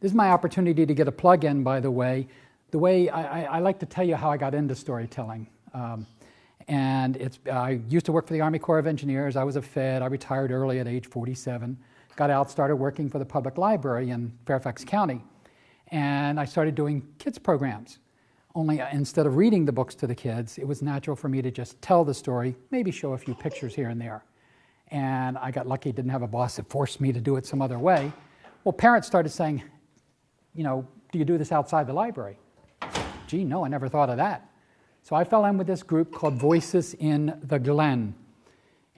This is my opportunity to get a plug-in, by the way. The way I like to tell you how I got into storytelling. I used to work for the Army Corps of Engineers. I was a Fed. I retired early at age 47. Got out, started working for the public library in Fairfax County. And I started doing kids programs. Only instead of reading the books to the kids, it was natural for me to just tell the story, maybe show a few pictures here and there. And I got lucky, didn't have a boss that forced me to do it some other way. Well, parents started saying, do you do this outside the library? Gee, no, I never thought of that. So I fell in with this group called Voices in the Glen.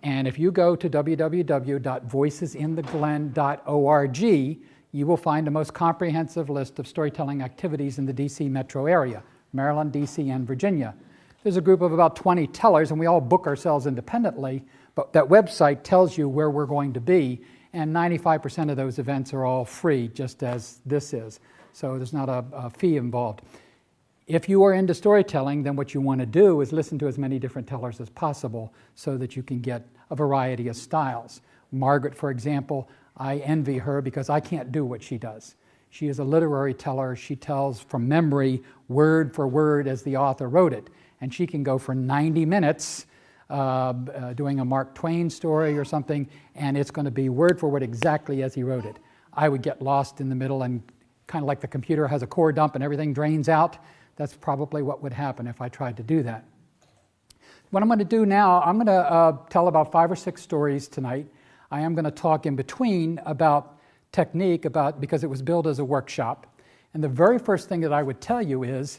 And if you go to www.voicesintheglen.org, you will find the most comprehensive list of storytelling activities in the D.C. metro area, Maryland, D.C., and Virginia. There's a group of about 20 tellers, and we all book ourselves independently, but that website tells you where we're going to be, and 95% of those events are all free, just as this is. So there's not a fee involved. If you are into storytelling, then what you want to do is listen to as many different tellers as possible so that you can get a variety of styles. Margaret, for example, I envy her because I can't do what she does. She is a literary teller. She tells from memory, word for word as the author wrote it. And she can go for 90 minutes doing a Mark Twain story or something, and it's going to be word for word exactly as he wrote it. I would get lost in the middle, and kind of like the computer has a core dump and everything drains out. That's probably what would happen if I tried to do that. What I'm going to do now, I'm going to tell about 5 or 6 stories tonight. I am going to talk in between about technique, because it was billed as a workshop. And the very first thing that I would tell you is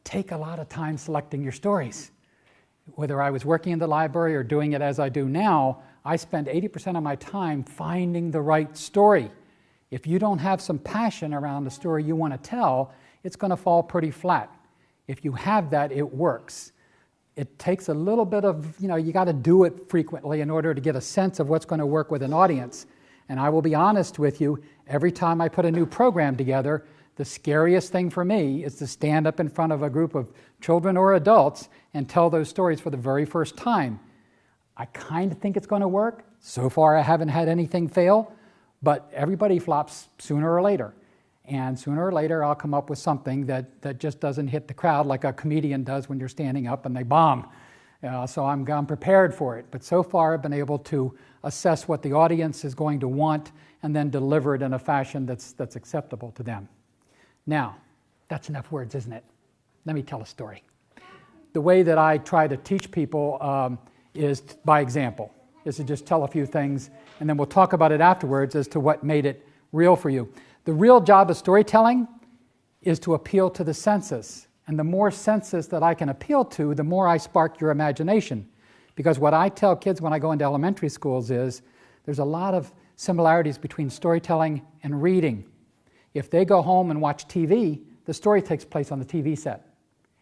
take a lot of time selecting your stories. Whether I was working in the library or doing it as I do now, I spend 80% of my time finding the right story. If you don't have some passion around the story you want to tell, it's going to fall pretty flat. If you have that, it works. It takes a little bit of, you got to do it frequently in order to get a sense of what's going to work with an audience. And I will be honest with you, every time I put a new program together, the scariest thing for me is to stand up in front of a group of children or adults and tell those stories for the very first time. I kind of think it's going to work. So far, I haven't had anything fail, but everybody flops sooner or later. And sooner or later, I'll come up with something that just doesn't hit the crowd like a comedian does when you're standing up and they bomb. So I'm prepared for it. But so far, I've been able to assess what the audience is going to want and then deliver it in a fashion that's acceptable to them. Now, that's enough words, isn't it? Let me tell a story. The way that I try to teach people is by example, is to just tell a few things, and then we'll talk about it afterwards as to what made it real for you. The real job of storytelling is to appeal to the senses. And the more senses that I can appeal to, the more I spark your imagination. Because what I tell kids when I go into elementary schools is there's a lot of similarities between storytelling and reading. If they go home and watch TV, the story takes place on the TV set.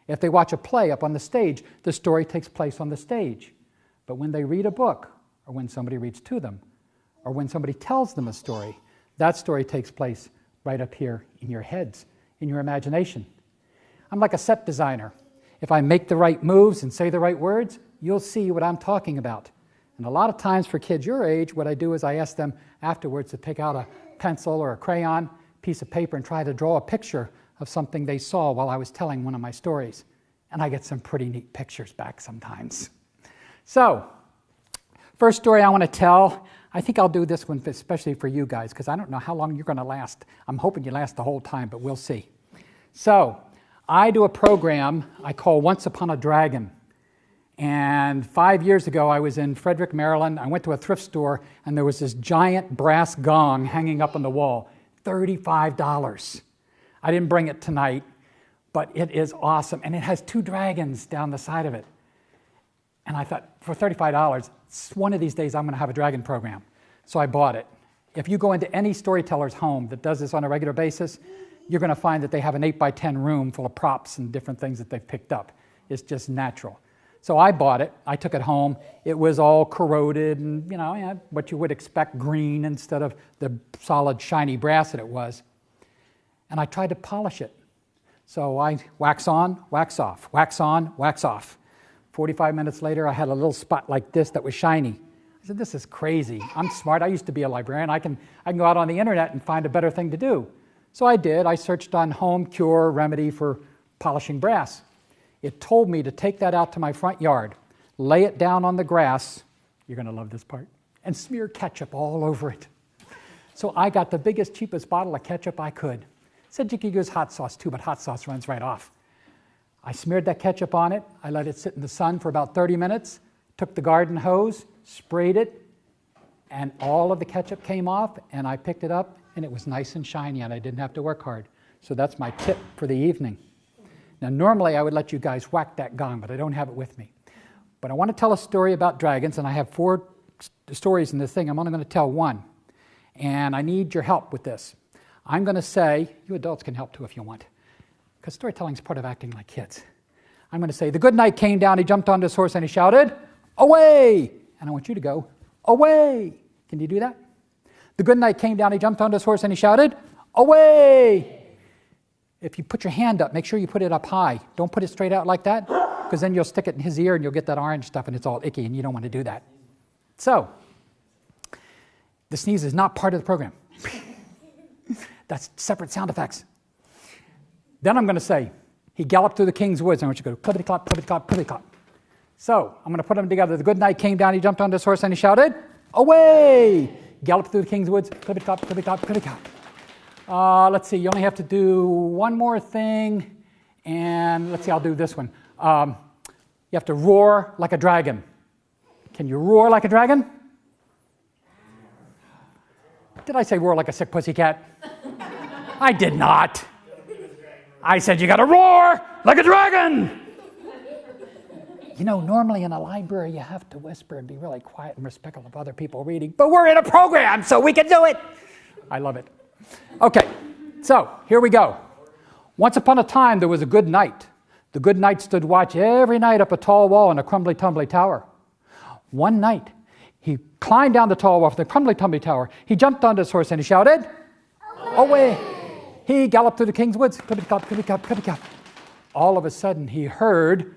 If they watch a play up on the stage, the story takes place on the stage. But when they read a book, or when somebody reads to them, or when somebody tells them a story, that story takes place right up here in your heads, in your imagination. I'm like a set designer. If I make the right moves and say the right words, you'll see what I'm talking about. And a lot of times for kids your age, what I do is I ask them afterwards to take out a pencil or a crayon, piece of paper, and try to draw a picture of something they saw while I was telling one of my stories. And I get some pretty neat pictures back sometimes. So, first story I want to tell, I think I'll do this one especially for you guys, because I don't know how long you're going to last. I'm hoping you last the whole time, but we'll see. So, I do a program I call Once Upon a Dragon. And 5 years ago, I was in Frederick, Maryland. I went to a thrift store, and there was this giant brass gong hanging up on the wall. $35. I didn't bring it tonight, but it is awesome. And it has 2 dragons down the side of it. And I thought, for $35, one of these days I'm going to have a dragon program. So I bought it. If you go into any storyteller's home that does this on a regular basis, you're going to find that they have an 8x10 room full of props and different things that they've picked up. It's just natural. So I bought it. I took it home. It was all corroded and, what you would expect, green instead of the solid, shiny brass that it was. And I tried to polish it. So I wax on, wax off, wax on, wax off. 45 minutes later, I had a little spot like this that was shiny. I said, this is crazy. I'm smart. I used to be a librarian. I can go out on the internet and find a better thing to do. So I did. I searched on home cure remedy for polishing brass. It told me to take that out to my front yard, lay it down on the grass, you're going to love this part, and smear ketchup all over it. So I got the biggest, cheapest bottle of ketchup I could. Said you could use hot sauce too, but hot sauce runs right off. I smeared that ketchup on it. I let it sit in the sun for about 30 minutes, took the garden hose, sprayed it, and all of the ketchup came off, and I picked it up, and it was nice and shiny, and I didn't have to work hard. So that's my tip for the evening. Now, normally I would let you guys whack that gong, but I don't have it with me. But I want to tell a story about dragons, and I have 4 stories in this thing. I'm only going to tell one, and I need your help with this. I'm going to say, you adults can help too if you want, because storytelling is part of acting like kids. I'm going to say, the good knight came down, he jumped onto his horse, and he shouted, away! And I want you to go, away! Can you do that? The good knight came down, he jumped onto his horse, and he shouted, away! If you put your hand up, make sure you put it up high. Don't put it straight out like that, because then you'll stick it in his ear and you'll get that orange stuff and it's all icky and you don't want to do that. So, the sneeze is not part of the program. That's separate sound effects. Then I'm going to say, he galloped through the king's woods. And I want you to go clippity-clop, clippity-clop, clippity-clop. So, I'm going to put them together. The good knight came down, he jumped onto his horse and he shouted, away! Galloped through the king's woods, clippity-clop, clippity-clop, clippity-clop. Let's see, you only have to do one more thing, and let's see, I'll do this one. You have to roar like a dragon. Can you roar like a dragon? Did I say roar like a sick pussycat? I did not. I said you got to roar like a dragon. You know, normally in a library you have to whisper and be really quiet and respectful of other people reading, but we're in a program, so we can do it. I love it. Okay, so here we go. Once upon a time, there was a good knight. The good knight stood watch every night up a tall wall in a crumbly-tumbly tower. One night, he climbed down the tall wall from the crumbly-tumbly tower. He jumped onto his horse and he shouted, away! He galloped through the king's woods, clippity-clop, clippity-clop, clippity-clop. All of a sudden, he heard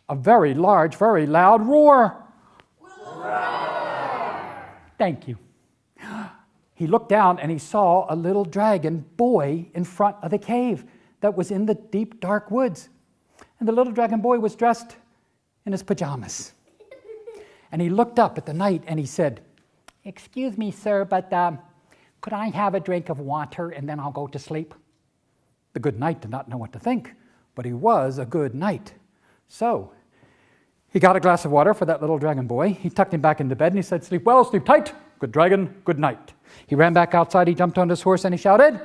a very large, very loud roar. Thank you. He looked down and he saw a little dragon boy in front of the cave that was in the deep, dark woods. And the little dragon boy was dressed in his pajamas. And he looked up at the knight and he said, excuse me, sir, but could I have a drink of water and then I'll go to sleep? The good knight did not know what to think, but he was a good knight. So he got a glass of water for that little dragon boy. He tucked him back into bed and he said, sleep well, sleep tight. Good dragon, good night. He ran back outside, he jumped on his horse and he shouted,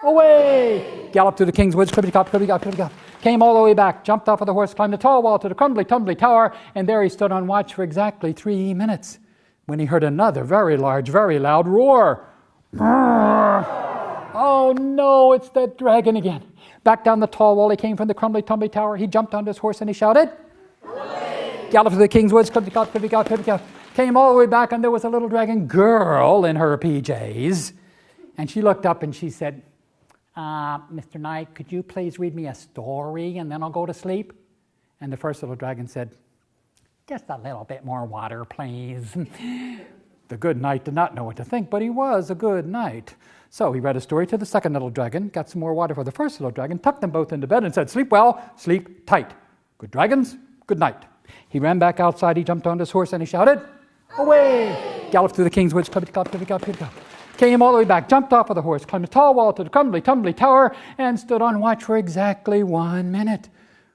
away! Galloped through the king's woods, clippity-clop, clippity-clop, clippity-clop. Came all the way back, jumped off of the horse, climbed the tall wall to the crumbly-tumbly tower, and there he stood on watch for exactly 3 minutes when he heard another very large, very loud roar. Oh no, it's that dragon again. Back down the tall wall he came from the crumbly-tumbly tower. He jumped onto his horse and he shouted, away! Galloped through the king's woods, clippity-clop, clippity-clop, clippity-clop. Came all the way back and there was a little dragon girl in her PJs. And she looked up and she said, Mr. Knight, could you please read me a story and then I'll go to sleep? And the first little dragon said, just a little bit more water, please. The good knight did not know what to think, but he was a good knight. So he read a story to the second little dragon, got some more water for the first little dragon, tucked them both into bed and said, sleep well, sleep tight. Good dragons, good night. He ran back outside, he jumped on his horse and he shouted, away! Galloped through the king's woods, clippity-clop, clippity-clop, clippity-clop. Came all the way back, jumped off of the horse, climbed a tall wall to the crumbly-tumbly tower, and stood on watch for exactly 1 minute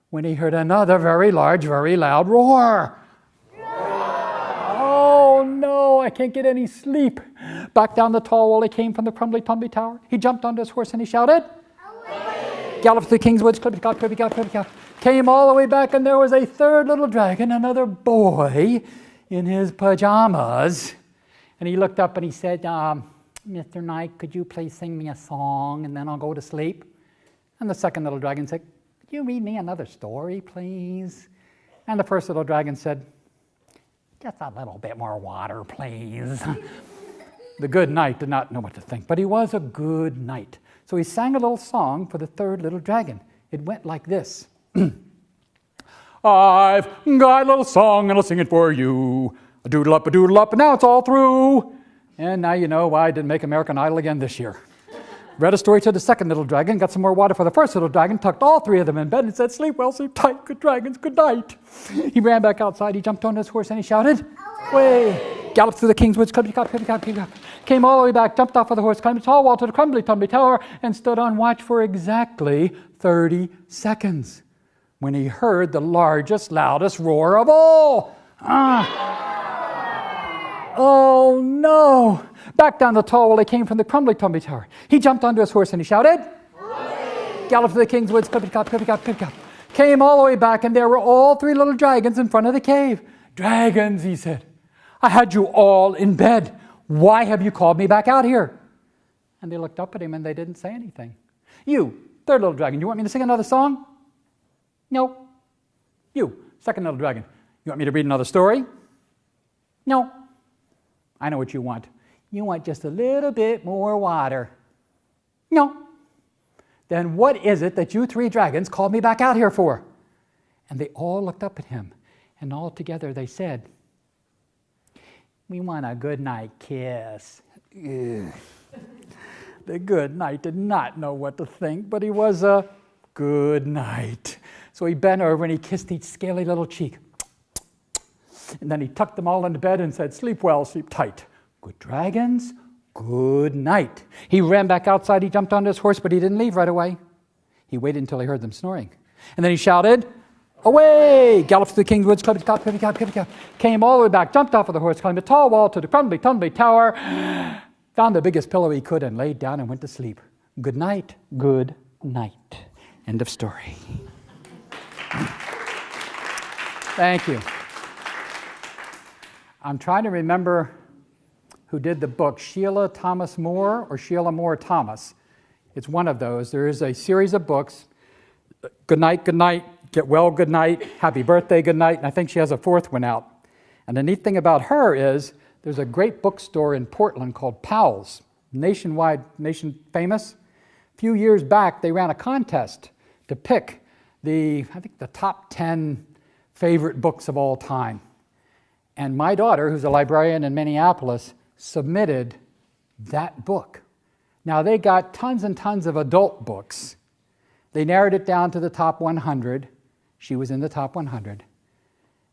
when he heard another very large, very loud roar. Oh no, I can't get any sleep. Back down the tall wall he came from the crumbly-tumbly tower. He jumped onto his horse and he shouted, away! Galloped through the king's woods, clippity-clop, clippity-clop, clippity-clop. Came all the way back and there was a third little dragon, another boy in his pajamas. And he looked up and he said, Mr. Knight, could you please sing me a song and then I'll go to sleep? And the second little dragon said, could you read me another story, please? And the first little dragon said, just a little bit more water, please. The good knight did not know what to think, but he was a good knight. So he sang a little song for the third little dragon. It went like this. I've got a little song and I'll sing it for you. A doodle up, and now it's all through. And now you know why I didn't make American Idol again this year. read a story to the second little dragon, got some more water for the first little dragon, tucked all three of them in bed and said, sleep well, sleep tight, good dragons, good night. He ran back outside, he jumped on his horse and he shouted, away! Galloped through the king's woods, came all the way back, jumped off of the horse, climbed a tall wall to the crumbly tumbly tower, and stood on watch for exactly 30 seconds when he heard the largest, loudest roar of all. Oh no! Back down the tall wall he came from the crumbly tumbly tower. He jumped onto his horse and he shouted, away! Galloped through the king's woods, came all the way back, and there were all three little dragons in front of the cave. Dragons, he said, I had you all in bed. Why have you called me back out here? And they looked up at him and they didn't say anything. You, third little dragon, you want me to sing another song? No. You, second little dragon, you want me to read another story? No. I know what you want. You want just a little bit more water. No. Then what is it that you three dragons called me back out here for? And they all looked up at him, and all together they said, we want a good night kiss. The good night did not know what to think, but he was a good night. So he bent over and he kissed each scaly little cheek. And then he tucked them all into bed and said, sleep well, sleep tight. Good dragons, good night. He ran back outside, he jumped onto his horse, but he didn't leave right away. He waited until he heard them snoring. And then he shouted, away! Galloped through the king's woods, came all the way back, jumped off of the horse, climbed a tall wall to the crumbly tumbly tower, found the biggest pillow he could and laid down and went to sleep. Good night, good night. End of story. Thank you. I'm trying to remember who did the book, Sheila Thomas Moore or Sheila Moore Thomas. It's one of those. There is a series of books, Good Night, Get Well, Good Night, Happy Birthday, Good Night, and I think she has a fourth one out. And the neat thing about her is there's a great bookstore in Portland called Powell's, nationwide, nation famous. A few years back, they ran a contest to pick the top 10 favorite books of all time. And my daughter, who's a librarian in Minneapolis, submitted that book. Now, they got tons and tons of adult books. They narrowed it down to the top 100. She was in the top 100.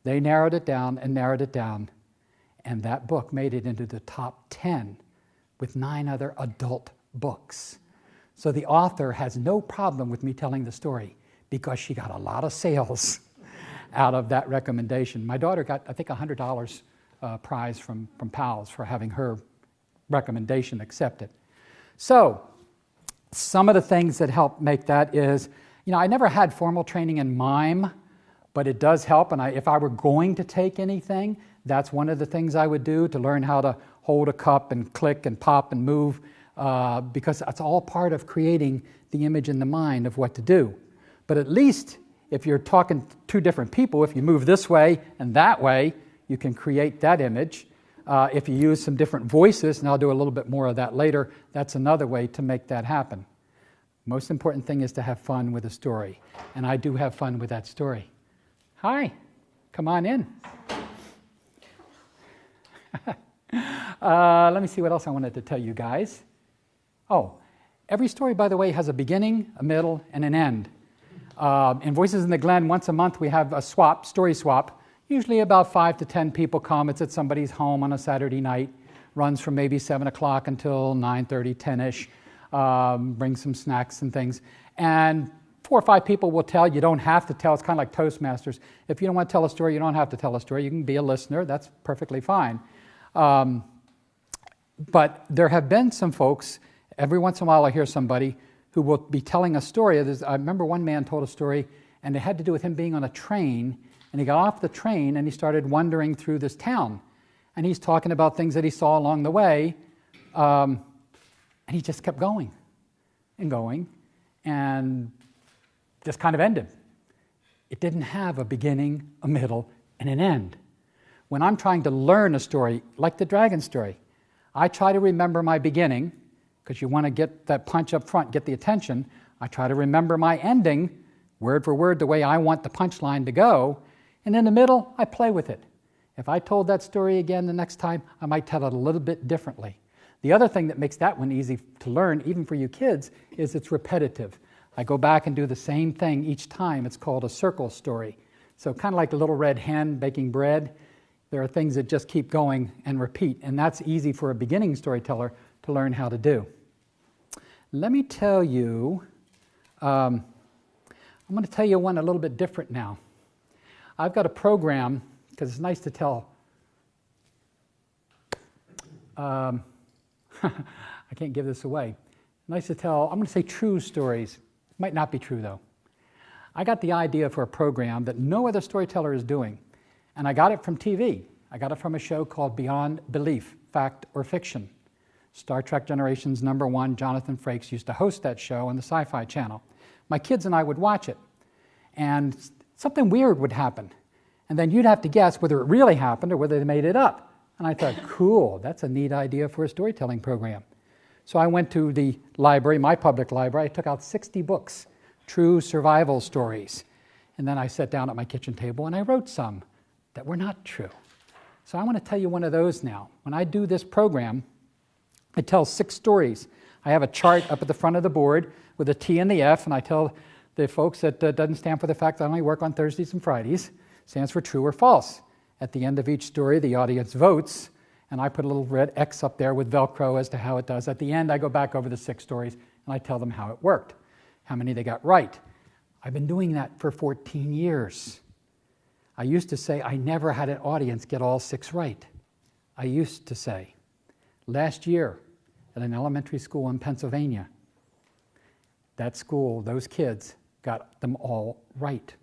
They narrowed it down, and that book made it into the top 10 with 9 other adult books. So the author has no problem with me telling the story because she got a lot of sales out of that recommendation. My daughter got, I think, $100 prize from Powell's for having her recommendation accepted. So some of the things that help make that is, I never had formal training in mime, but it does help. And if I were going to take anything, that's one of the things I would do to learn how to hold a cup and click and pop and move, because that's all part of creating the image in the mind of what to do. But at least if you're talking to two different people, if you move this way and that way, you can create that image. If you use some different voices, and I'll do a little bit more of that later, that's another way to make that happen. Most important thing is to have fun with a story. And I do have fun with that story. Hi, come on in. Let me see what else I wanted to tell you guys. Oh, every story, by the way, has a beginning, a middle, and an end. In Voices in the Glen, once a month we have a story swap. Usually about 5 to 10 people come. It's at somebody's home on a Saturday night. Runs from maybe 7 o'clock until 9:30, 10-ish. Bring some snacks and things. And 4 or 5 people will tell. You don't have to tell. It's kind of like Toastmasters. If you don't want to tell a story, you don't have to tell a story. You can be a listener. That's perfectly fine. But there have been some folks, every once in a while I hear somebody who will be telling a story. I remember one man told a story, and it had to do with him being on a train. And he got off the train and he started wandering through this town. And he's talking about things that he saw along the way. And he just kept going and going and just kind of ended. It didn't have a beginning, a middle, and an end. When I'm trying to learn a story, like the dragon story, I try to remember my beginning, because you want to get that punch up front, get the attention. I try to remember my ending, word for word, the way I want the punchline to go. And in the middle, I play with it. If I told that story again the next time, I might tell it a little bit differently. The other thing that makes that one easy to learn, even for you kids, is it's repetitive. I go back and do the same thing each time. It's called a circle story. So kind of like the little red hen baking bread, there are things that just keep going and repeat, and that's easy for a beginning storyteller to learn how to do. Let me tell you, I'm going to tell you one a little bit different now. I've got a program, because it's nice to tell, I can't give this away. Nice to tell, I'm going to say true stories. Might not be true though. I got the idea for a program that no other storyteller is doing, and I got it from TV. I got it from a show called Beyond Belief, Fact or Fiction. Star Trek Generations #1, Jonathan Frakes, used to host that show on the Sci-Fi Channel. My kids and I would watch it, and something weird would happen. And then you'd have to guess whether it really happened or whether they made it up. And I thought, cool, that's a neat idea for a storytelling program. So I went to the library, my public library. I took out 60 books, true survival stories. And then I sat down at my kitchen table and I wrote some that were not true. So I want to tell you one of those now. When I do this program, I tell 6 stories. I have a chart up at the front of the board with a T and the F, and I tell the folks that doesn't stand for the fact that I only work on Thursdays and Fridays. It stands for true or false. At the end of each story, the audience votes, and I put a little red X up there with Velcro as to how it does. At the end, I go back over the 6 stories, and I tell them how it worked, how many they got right. I've been doing that for 14 years. I used to say I never had an audience get all 6 right. I used to say. Last year, at an elementary school in Pennsylvania, that school, those kids, got them all right.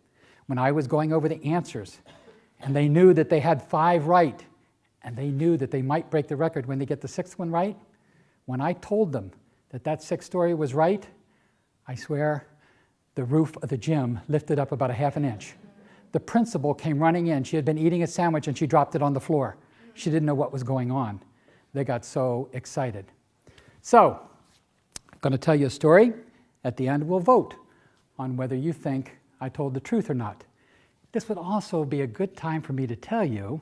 When I was going over the answers, and they knew that they had 5 right, and they knew that they might break the record when they get the 6th one right, when I told them that that 6th story was right, I swear the roof of the gym lifted up about a ½ an inch. The principal came running in. She had been eating a sandwich and she dropped it on the floor. She didn't know what was going on. They got so excited. So, I'm going to tell you a story. At the end, we'll vote on whether you think I told the truth or not. This would also be a good time for me to tell you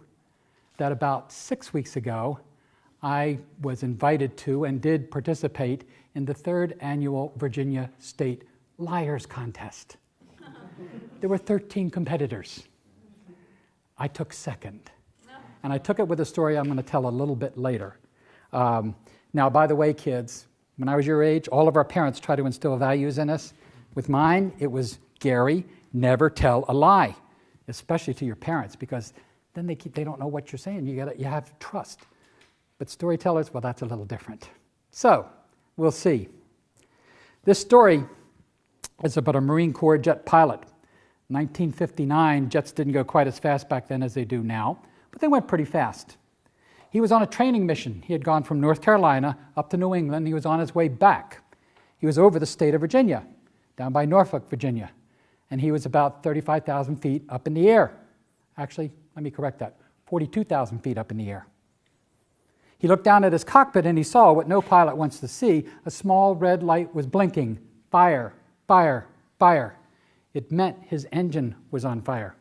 that about 6 weeks ago, I was invited to and did participate in the 3rd annual Virginia State Liars Contest. There were 13 competitors. I took 2nd. And I took it with a story I'm going to tell a little bit later. Now, by the way, kids, when I was your age, all of our parents tried to instill values in us. With mine, it was, Gary, never tell a lie, especially to your parents, because then they don't know what you're saying. You have trust. But storytellers, well, that's a little different. So, we'll see. This story is about a Marine Corps jet pilot. 1959, jets didn't go quite as fast back then as they do now, but they went pretty fast. He was on a training mission. He had gone from North Carolina up to New England. He was on his way back. He was over the state of Virginia, down by Norfolk, Virginia, and he was about 35,000 feet up in the air. Actually, let me correct that, 42,000 feet up in the air. He looked down at his cockpit and he saw what no pilot wants to see. A small red light was blinking. Fire, fire, fire. It meant his engine was on fire.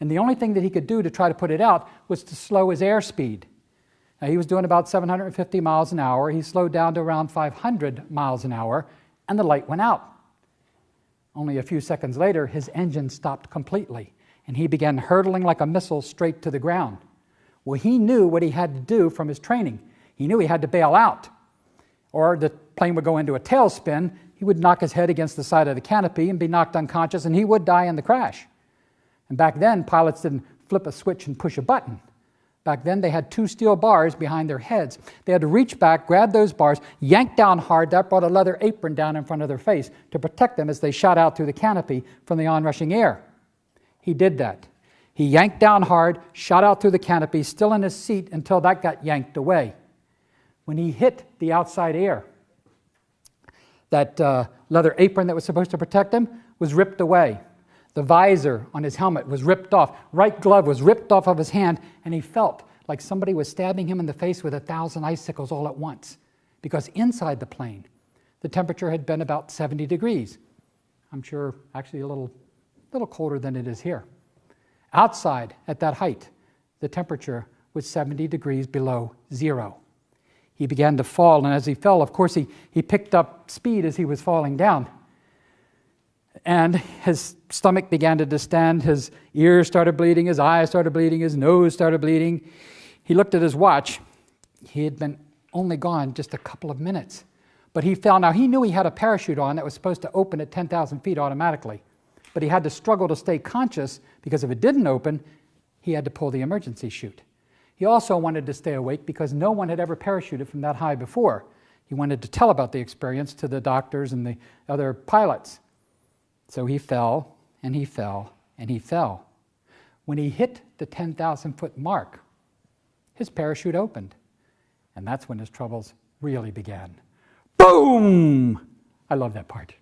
And the only thing that he could do to try to put it out was to slow his airspeed. Now, he was doing about 750 miles an hour. He slowed down to around 500 miles an hour, and the light went out. Only a few seconds later, his engine stopped completely, and he began hurtling like a missile straight to the ground. Well, he knew what he had to do from his training. He knew he had to bail out, or the plane would go into a tailspin. He would knock his head against the side of the canopy and be knocked unconscious, and he would die in the crash. And back then, pilots didn't flip a switch and push a button. Back then, they had 2 steel bars behind their heads. They had to reach back, grab those bars, yank down hard. That brought a leather apron down in front of their face to protect them as they shot out through the canopy from the onrushing air. He did that. He yanked down hard, shot out through the canopy, still in his seat until that got yanked away. When he hit the outside air, that leather apron that was supposed to protect him was ripped away. The visor on his helmet was ripped off. Right glove was ripped off of his hand, and he felt like somebody was stabbing him in the face with 1,000 icicles all at once. Because inside the plane, the temperature had been about 70 degrees. I'm sure actually a little colder than it is here. Outside, at that height, the temperature was 70 degrees below zero. he began to fall, and as he fell, of course, he picked up speed as he was falling down. And his stomach began to distend, his ears started bleeding, his eyes started bleeding, his nose started bleeding. He looked at his watch. He had been only gone just a couple of minutes. But he fell. Now, he knew he had a parachute on that was supposed to open at 10,000 feet automatically. But he had to struggle to stay conscious because if it didn't open, he had to pull the emergency chute. He also wanted to stay awake because no one had ever parachuted from that high before. He wanted to tell about the experience to the doctors and the other pilots. So he fell, and he fell, and he fell. When he hit the 10,000-foot mark, his parachute opened. And that's when his troubles really began. Boom! I love that part.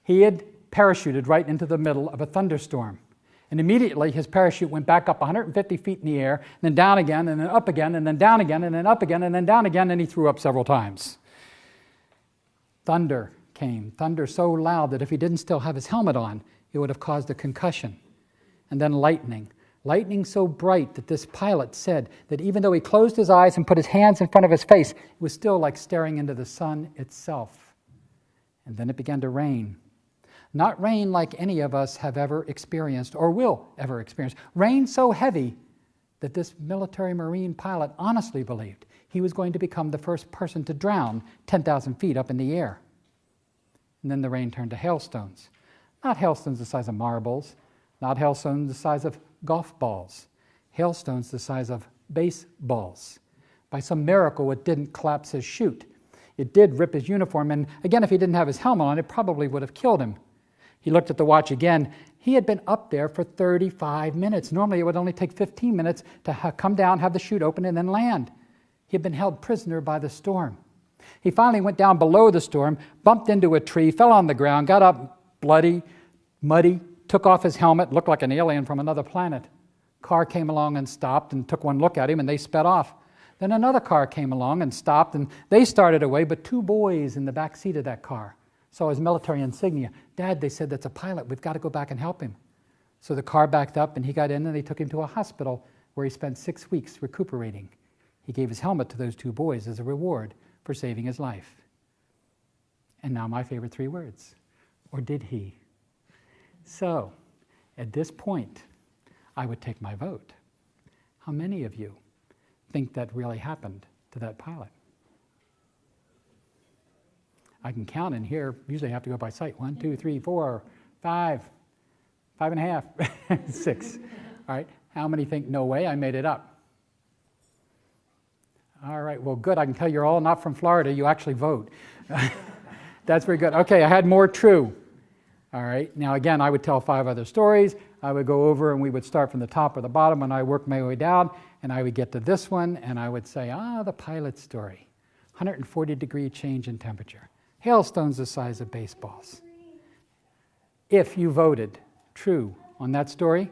He had parachuted right into the middle of a thunderstorm. And immediately his parachute went back up 150 feet in the air, and then down again, and then up again, and then down again, and then up again, and then down again, and he threw up several times. Thunder came. Thunder so loud that if he didn't still have his helmet on, it would have caused a concussion. And then lightning. Lightning so bright that this pilot said that even though he closed his eyes and put his hands in front of his face, it was still like staring into the sun itself. And then it began to rain. Not rain like any of us have ever experienced or will ever experience. Rain so heavy that this military Marine pilot honestly believed he was going to become the first person to drown 10,000 feet up in the air. And then the rain turned to hailstones. Not hailstones the size of marbles, not hailstones the size of golf balls, hailstones the size of baseballs. By some miracle, it didn't collapse his chute. It did rip his uniform, and again, if he didn't have his helmet on, it probably would have killed him. He looked at the watch again. He had been up there for 35 minutes. Normally, it would only take 15 minutes to come down, have the chute open, and then land. He had been held prisoner by the storm. He finally went down below the storm, bumped into a tree, fell on the ground, got up bloody, muddy, took off his helmet, looked like an alien from another planet. Car came along and stopped and took one look at him, and they sped off. Then another car came along and stopped, and they started away, but two boys in the back seat of that car saw his military insignia. Dad, they said, that's a pilot. We've got to go back and help him. So the car backed up, and he got in, and they took him to a hospital where he spent 6 weeks recuperating. He gave his helmet to those two boys as a reward for saving his life. And now my favorite three words. Or did he? So, at this point, I would take my vote. How many of you think that really happened to that pilot? I can count in here. Usually I have to go by sight. 1, 2, 3, 4, 5, 5.5, 6. All right. How many think, no way, I made it up? All right. Well, good. I can tell you're all not from Florida. You actually vote. That's very good. Okay. I had more true. All right. Now, again, I would tell 5 other stories. I would go over and we would start from the top or the bottom and I work my way down and I would get to this one and I would say, the pilot story. 140-degree change in temperature. Hailstones the size of baseballs. If you voted true on that story,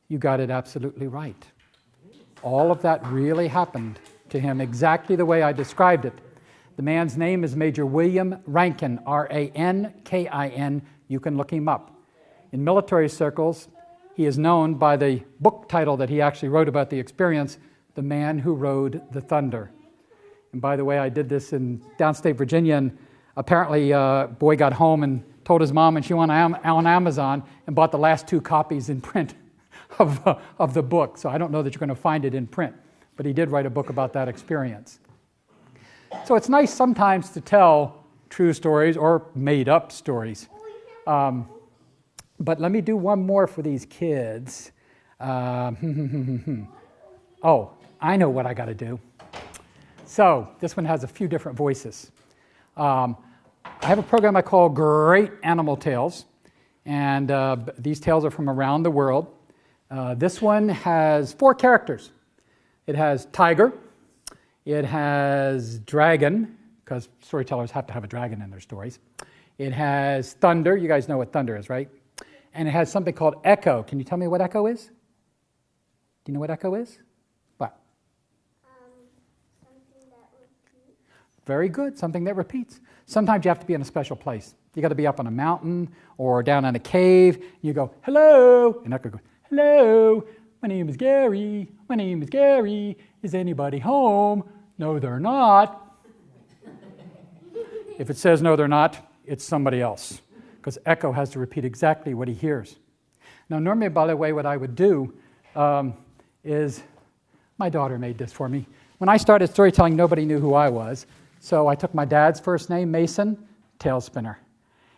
you got it absolutely right. All of that really happened to him exactly the way I described it. The man's name is Major William Rankin, R-A-N-K-I-N. You can look him up. In military circles, he is known by the book title that he actually wrote about the experience, The Man Who Rode the Thunder. And by the way, I did this in downstate Virginia, and apparently a boy got home and told his mom, and she went on Amazon and bought the last 2 copies in print of the book. So I don't know that you're going to find it in print, but he did write a book about that experience. So it's nice sometimes to tell true stories or made-up stories. But let me do one more for these kids. Oh, I know what I got to do. So this one has a few different voices. I have a program I call Great Animal Tales, and these tales are from around the world. This one has 4 characters. It has tiger, it has dragon, because storytellers have to have a dragon in their stories. It has thunder. You guys know what thunder is, right? And it has something called echo. Can you tell me what echo is? Do you know what echo is? What? Something that repeats. Very good, something that repeats. Sometimes you have to be in a special place. You got to be up on a mountain or down in a cave. You go, hello, and echo goes, hello. My name is Gary. My name is Gary. Is anybody home? No, they're not. If it says no, they're not, it's somebody else, because Echo has to repeat exactly what he hears. Now, normally, by the way, what I would do is, my daughter made this for me. When I started storytelling, nobody knew who I was. So I took my dad's first name, Mason, tail spinner.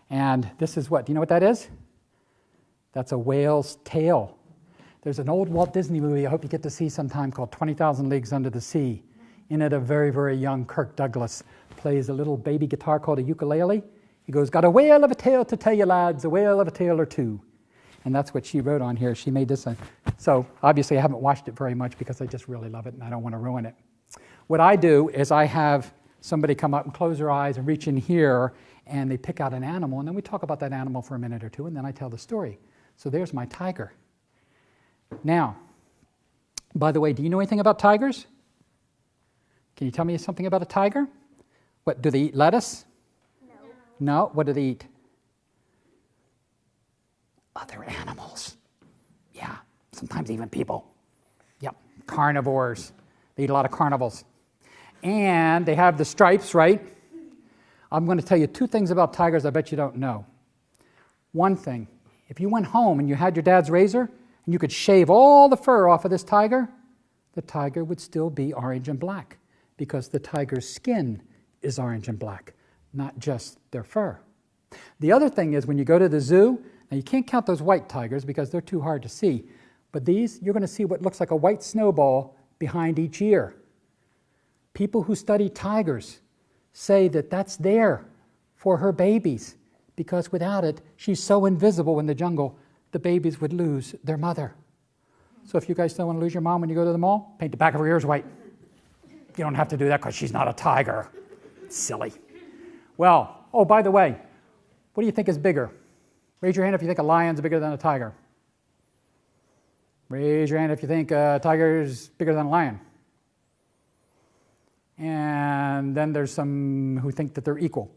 And this is what? Do you know what that is? That's a whale's tail. There's an old Walt Disney movie I hope you get to see sometime called 20,000 Leagues Under the Sea. In it, a very, very young Kirk Douglas plays a little baby guitar called a ukulele. He goes, got a whale of a tale to tell you lads, a whale of a tale or two. And that's what she wrote on here. She made this. So obviously I haven't watched it very much because I just really love it and I don't want to ruin it. What I do is I have somebody come up and close their eyes and reach in here and they pick out an animal and then we talk about that animal for a minute or two and then I tell the story. So there's my tiger. Now, by the way, do you know anything about tigers? Can you tell me something about a tiger? What, do they eat lettuce? No. No? What do they eat? Other animals. Yeah, sometimes even people. Yep, carnivores. They eat a lot of carnivals. And they have the stripes, right? I'm going to tell you two things about tigers I bet you don't know. One thing, if you went home and you had your dad's razor and you could shave all the fur off of this tiger, the tiger would still be orange and black because the tiger's skin is orange and black, not just their fur. The other thing is when you go to the zoo, now you can't count those white tigers because they're too hard to see, but these, you're going to see what looks like a white snowball behind each ear. People who study tigers say that that's there for her babies because without it, she's so invisible in the jungle, the babies would lose their mother. So if you guys don't want to lose your mom when you go to the mall, paint the back of her ears white. You don't have to do that because she's not a tiger. It's silly. Well, oh, by the way, what do you think is bigger? Raise your hand if you think a lion's bigger than a tiger. Raise your hand if you think a tiger's bigger than a lion. And then there's some who think that they're equal.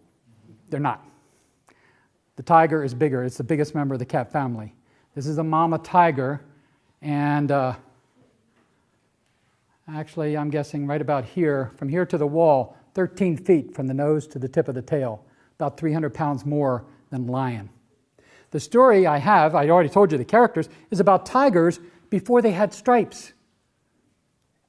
They're not. The tiger is bigger. It's the biggest member of the cat family. This is a mama tiger, and actually I'm guessing right about here, from here to the wall, 13 feet from the nose to the tip of the tail, about 300 pounds more than lion. The story I have, I already told you the characters, is about tigers before they had stripes.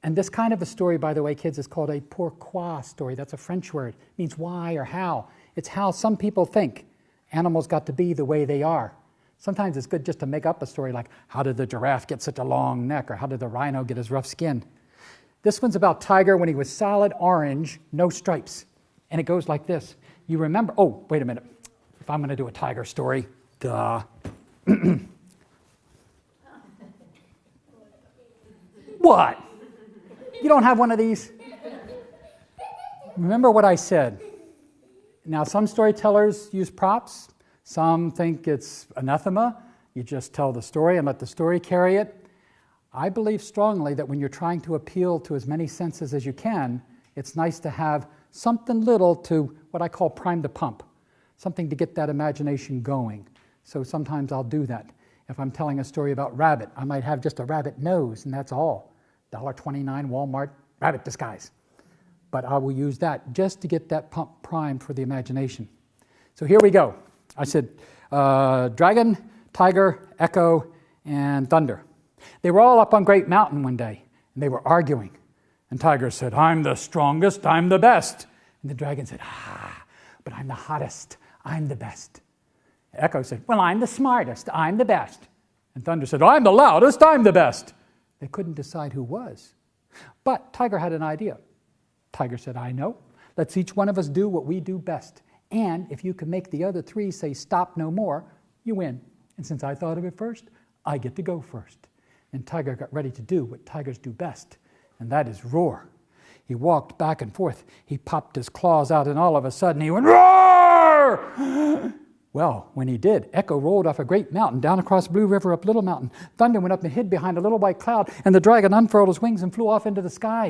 And this kind of a story, by the way, kids, is called a pourquoi story. That's a French word. It means why or how. It's how some people think animals got to be the way they are. Sometimes it's good just to make up a story like, how did the giraffe get such a long neck? Or how did the rhino get his rough skin? This one's about Tiger when he was solid orange, no stripes. And it goes like this. You remember, oh, wait a minute. If I'm going to do a tiger story, duh. What? You don't have one of these? Remember what I said. Now, some storytellers use props. Some think it's anathema. You just tell the story and let the story carry it. I believe strongly that when you're trying to appeal to as many senses as you can, it's nice to have something little to what I call prime the pump, something to get that imagination going. So sometimes I'll do that. If I'm telling a story about rabbit, I might have just a rabbit nose, and that's all. $1.29 Walmart rabbit disguise. But I will use that just to get that pump primed for the imagination. So here we go. I said dragon, tiger, echo, and thunder. They were all up on Great Mountain one day, and they were arguing. And Tiger said, I'm the strongest, I'm the best. And the dragon said, but I'm the hottest, I'm the best. Echo said, well, I'm the smartest, I'm the best. And Thunder said, I'm the loudest, I'm the best. They couldn't decide who was. But Tiger had an idea. Tiger said, I know. Let's each one of us do what we do best. And if you can make the other three say stop no more, you win. And since I thought of it first, I get to go first. And Tiger got ready to do what tigers do best, and that is roar. He walked back and forth. He popped his claws out, and all of a sudden he went, roar! Well, when he did, Echo rolled off a great mountain, down across Blue River, up Little Mountain. Thunder went up and hid behind a little white cloud, and the dragon unfurled his wings and flew off into the sky.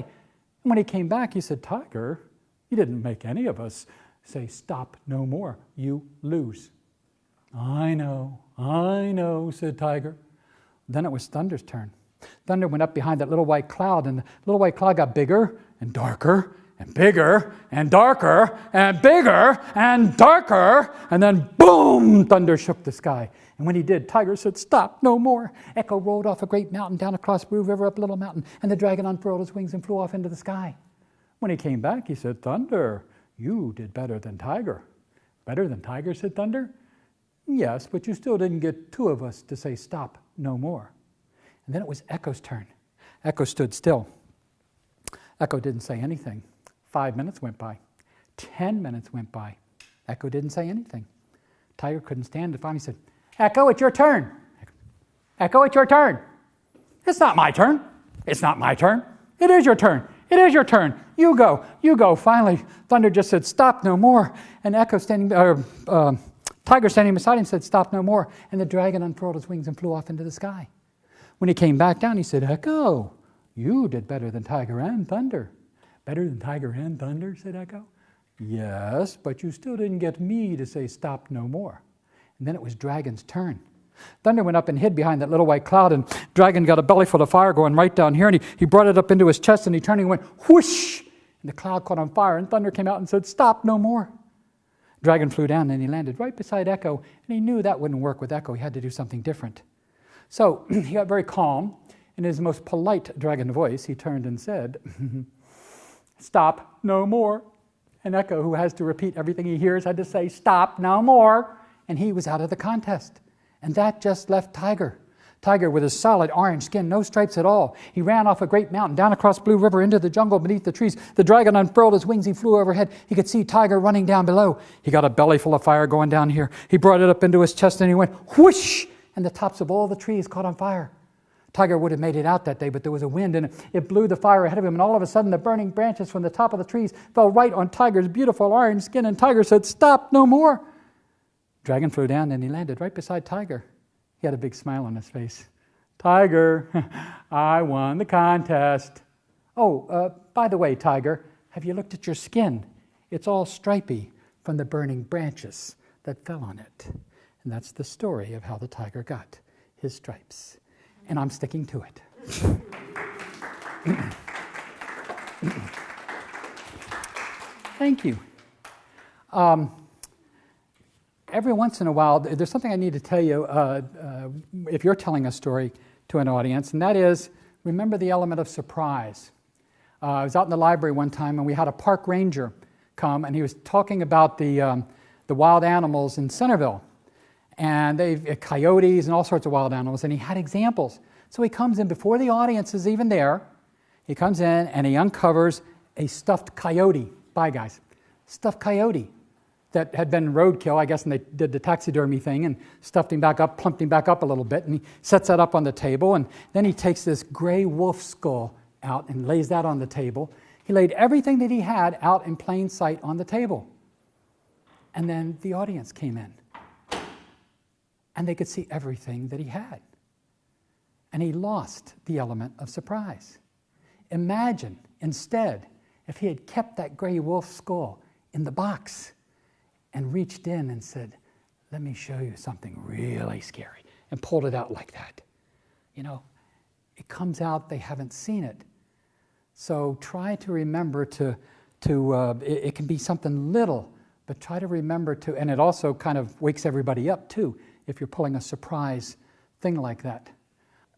And when he came back, he said, Tiger, you didn't make any of us say stop no more. You lose. I know, said Tiger. Then it was Thunder's turn. Thunder went up behind that little white cloud, and the little white cloud got bigger and darker and bigger and darker and bigger and darker, and then boom, thunder shook the sky. And when he did, Tiger said, "Stop, no more." Echo rolled off a great mountain, down across Blue River, up Little Mountain, and the dragon unfurled his wings and flew off into the sky. When he came back, he said, "Thunder, you did better than Tiger." "Better than Tiger," said Thunder. "Yes, but you still didn't get two of us to say stop, no more." And then it was Echo's turn. Echo stood still. Echo didn't say anything. 5 minutes went by. 10 minutes went by. Echo didn't say anything. Tiger couldn't stand it. Finally said, "Echo, it's your turn." "Echo, it's your turn." "It's not my turn." "It's not my turn." "It is your turn. It is your turn. You go. You go." Finally, Thunder just said, "Stop, no more." And Echo Tiger standing beside him said, "Stop, no more." And the dragon unfurled his wings and flew off into the sky. When he came back down, he said, "Echo, you did better than Tiger and Thunder." "Better than Tiger and Thunder," said Echo. "Yes, but you still didn't get me to say stop, no more." And then it was Dragon's turn. Thunder went up and hid behind that little white cloud, and Dragon got a belly full of fire going right down here, and he brought it up into his chest, and he turned and went whoosh, and the cloud caught on fire, and Thunder came out and said, "Stop, no more." Dragon flew down, and he landed right beside Echo, and he knew that wouldn't work with Echo. He had to do something different. So he got very calm. In his most polite dragon voice, he turned and said, "Stop, no more." And Echo, who has to repeat everything he hears, had to say, "Stop, no more." And he was out of the contest. And that just left Tiger. Tiger with his solid orange skin, no stripes at all. He ran off a great mountain, down across Blue River, into the jungle beneath the trees. The dragon unfurled his wings. He flew overhead. He could see Tiger running down below. He got a belly full of fire going down here. He brought it up into his chest, and he went whoosh, and the tops of all the trees caught on fire. Tiger would have made it out that day, but there was a wind, and it blew the fire ahead of him, and all of a sudden the burning branches from the top of the trees fell right on Tiger's beautiful orange skin, and Tiger said, "Stop, no more." Dragon flew down, and he landed right beside Tiger. He had a big smile on his face. "Tiger, I won the contest." "Oh, by the way, Tiger, have you looked at your skin? It's all stripy from the burning branches that fell on it." And that's the story of how the tiger got his stripes. And I'm sticking to it. Thank you. Every once in a while, there's something I need to tell you if you're telling a story to an audience, and that is, remember the element of surprise. I was out in the library one time, and we had a park ranger come, and he was talking about the wild animals in Centerville, and coyotes and all sorts of wild animals, and he had examples. So he comes in before the audience is even there. He comes in and he uncovers a stuffed coyote. Bye, guys. Stuffed coyote that had been roadkill, I guess, and they did the taxidermy thing and stuffed him back up, plumped him back up a little bit, and he sets that up on the table, and then he takes this gray wolf skull out and lays that on the table. He laid everything that he had out in plain sight on the table. And then the audience came in, and they could see everything that he had. And he lost the element of surprise. Imagine, instead, if he had kept that gray wolf skull in the box and reached in and said, "Let me show you something really scary," and pulled it out like that. You know, it comes out, they haven't seen it. So try to remember it can be something little, but try to remember to, and it also kind of wakes everybody up too, if you're pulling a surprise thing like that.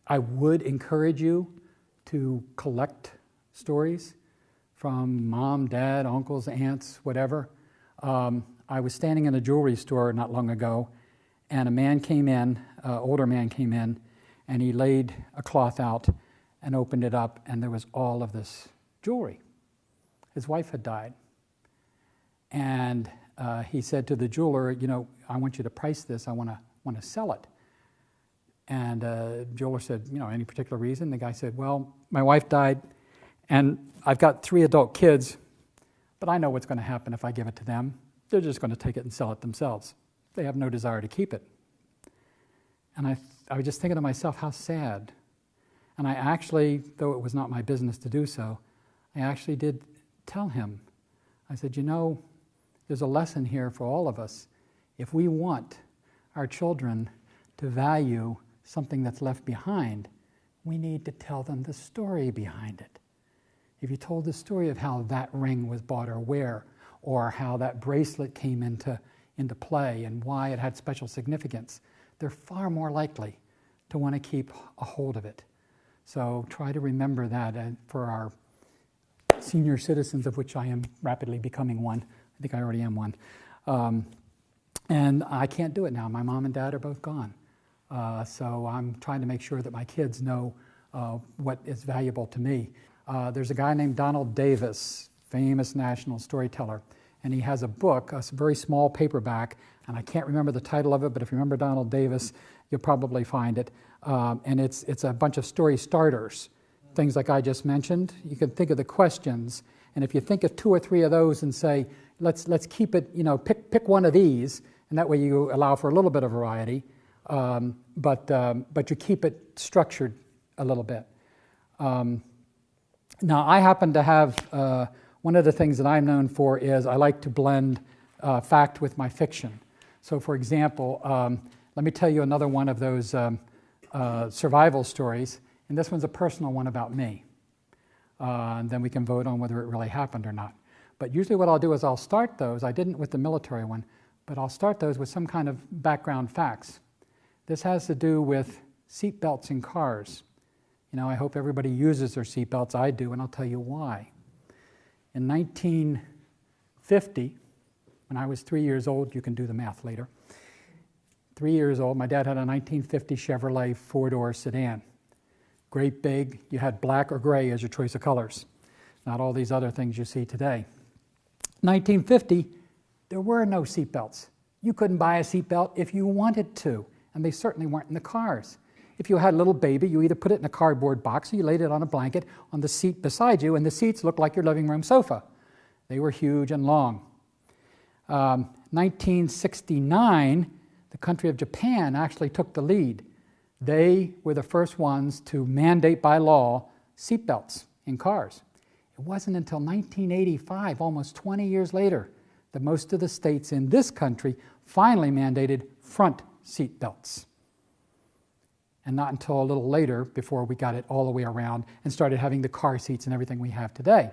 I would encourage you to collect stories from mom, dad, uncles, aunts, whatever. I was standing in a jewelry store not long ago, and a man came in, older man came in, and he laid a cloth out and opened it up, and there was all of this jewelry. His wife had died. And he said to the jeweler, "You know, I want you to price this. I want to sell it." And the jeweler said, "You know, any particular reason?" The guy said, "Well, my wife died, and I've got 3 adult kids, but I know what's going to happen if I give it to them. They're just going to take it and sell it themselves. They have no desire to keep it." And I was just thinking to myself, how sad. And I actually, though it was not my business to do so, I actually did tell him. I said, "You know, there's a lesson here for all of us. If we want our children to value something that's left behind, We need to tell them the story behind it. If you told the story of how that ring was bought or where, or how that bracelet came into play and why it had special significance, they're far more likely to want to keep a hold of it. So try to remember that for our senior citizens, of which I am rapidly becoming one. I think I already am one. And I can't do it now. My mom and dad are both gone. So I'm trying to make sure that my kids know what is valuable to me. There's a guy named Donald Davis, famous national storyteller, and he has a book, a very small paperback, and I can't remember the title of it, but if you remember Donald Davis, you'll probably find it. And it's a bunch of story starters, things like I just mentioned. You can think of the questions, and if you think of 2 or 3 of those and say, let's keep it, pick one of these, and that way you allow for a little bit of variety, but you keep it structured a little bit. Now, I happen to have, one of the things that I'm known for is I like to blend fact with my fiction. So, for example, let me tell you another one of those survival stories, and this one's a personal one about me. And then we can vote on whether it really happened or not. But usually what I'll do is I'll start those, I didn't with the military one, but I'll start those with some kind of background facts. This has to do with seat belts in cars. I hope everybody uses their seat belts. I do, and I'll tell you why. In 1950, when I was 3 years old, you can do the math later, 3 years old, my dad had a 1950 Chevrolet 4-door sedan. Great big, you had black or gray as your choice of colors. Not all these other things you see today. 1950, there were no seat belts. You couldn't buy a seat belt if you wanted to, and they certainly weren't in the cars. If you had a little baby, you either put it in a cardboard box or you laid it on a blanket on the seat beside you, and the seats looked like your living room sofa. They were huge and long. 1969, the country of Japan actually took the lead. They were the first ones to mandate by law seat belts in cars. It wasn't until 1985, almost 20 years later, that most of the states in this country finally mandated front seat belts. And not until a little later before we got it all the way around and started having the car seats and everything we have today.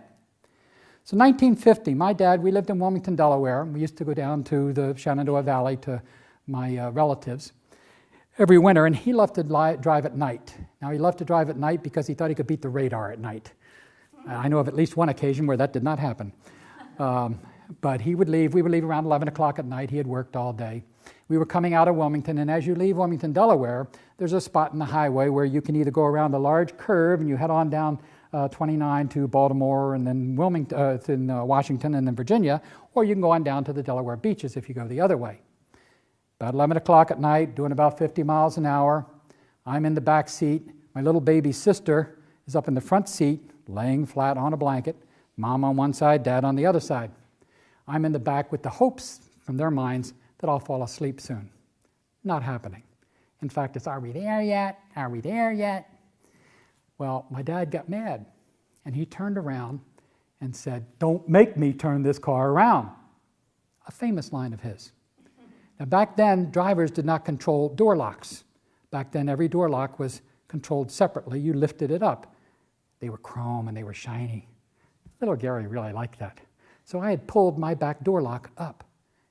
So 1950, my dad, we lived in Wilmington, Delaware. We used to go down to the Shenandoah Valley to my relatives every winter, and he loved to drive at night. Now, he loved to drive at night because he thought he could beat the radar at night. I know of at least one occasion where that did not happen. But we would leave around 11 o'clock at night. He had worked all day. We were coming out of Wilmington, and as you leave Wilmington, Delaware, there's a spot in the highway where you can either go around a large curve and you head on down 29 to Baltimore and then Washington and then Virginia, or you can go on down to the Delaware beaches if you go the other way. About 11 o'clock at night, doing about 50 miles an hour. I'm in the back seat. My little baby sister is up in the front seat, laying flat on a blanket. Mom on one side, Dad on the other side. I'm in the back with the hopes from their minds that I'll fall asleep soon. Not happening. In fact, it's, are we there yet? Are we there yet? Well, my dad got mad, and he turned around and said, "Don't make me turn this car around." A famous line of his. Now, back then, drivers did not control door locks. Back then, every door lock was controlled separately. You lifted it up. They were chrome and they were shiny. Little Gary really liked that. So I had pulled my back door lock up,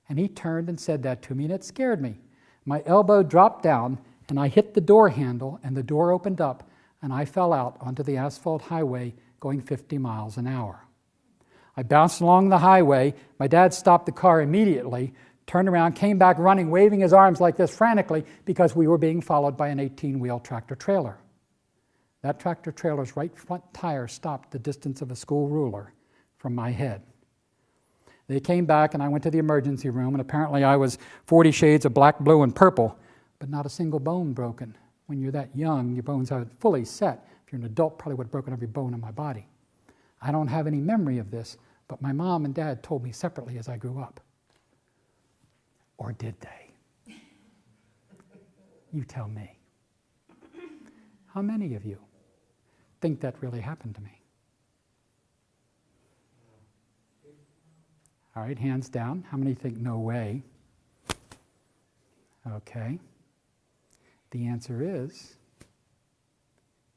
and he turned and said that to me, and it scared me. My elbow dropped down, and I hit the door handle, and the door opened up, and I fell out onto the asphalt highway going 50 miles an hour. I bounced along the highway. My dad stopped the car immediately, turned around, came back running, waving his arms like this frantically because we were being followed by an 18-wheel tractor trailer. That tractor trailer's right front tire stopped the distance of a school ruler from my head. They came back, and I went to the emergency room, and apparently I was 40 shades of black, blue, and purple, but not a single bone broken. When you're that young, your bones are fully set. If you're an adult, probably would have broken every bone in my body. I don't have any memory of this, but my mom and dad told me separately as I grew up. Or did they? You tell me. How many of you think that really happened to me? All right, hands down. How many think no way? Okay. The answer is,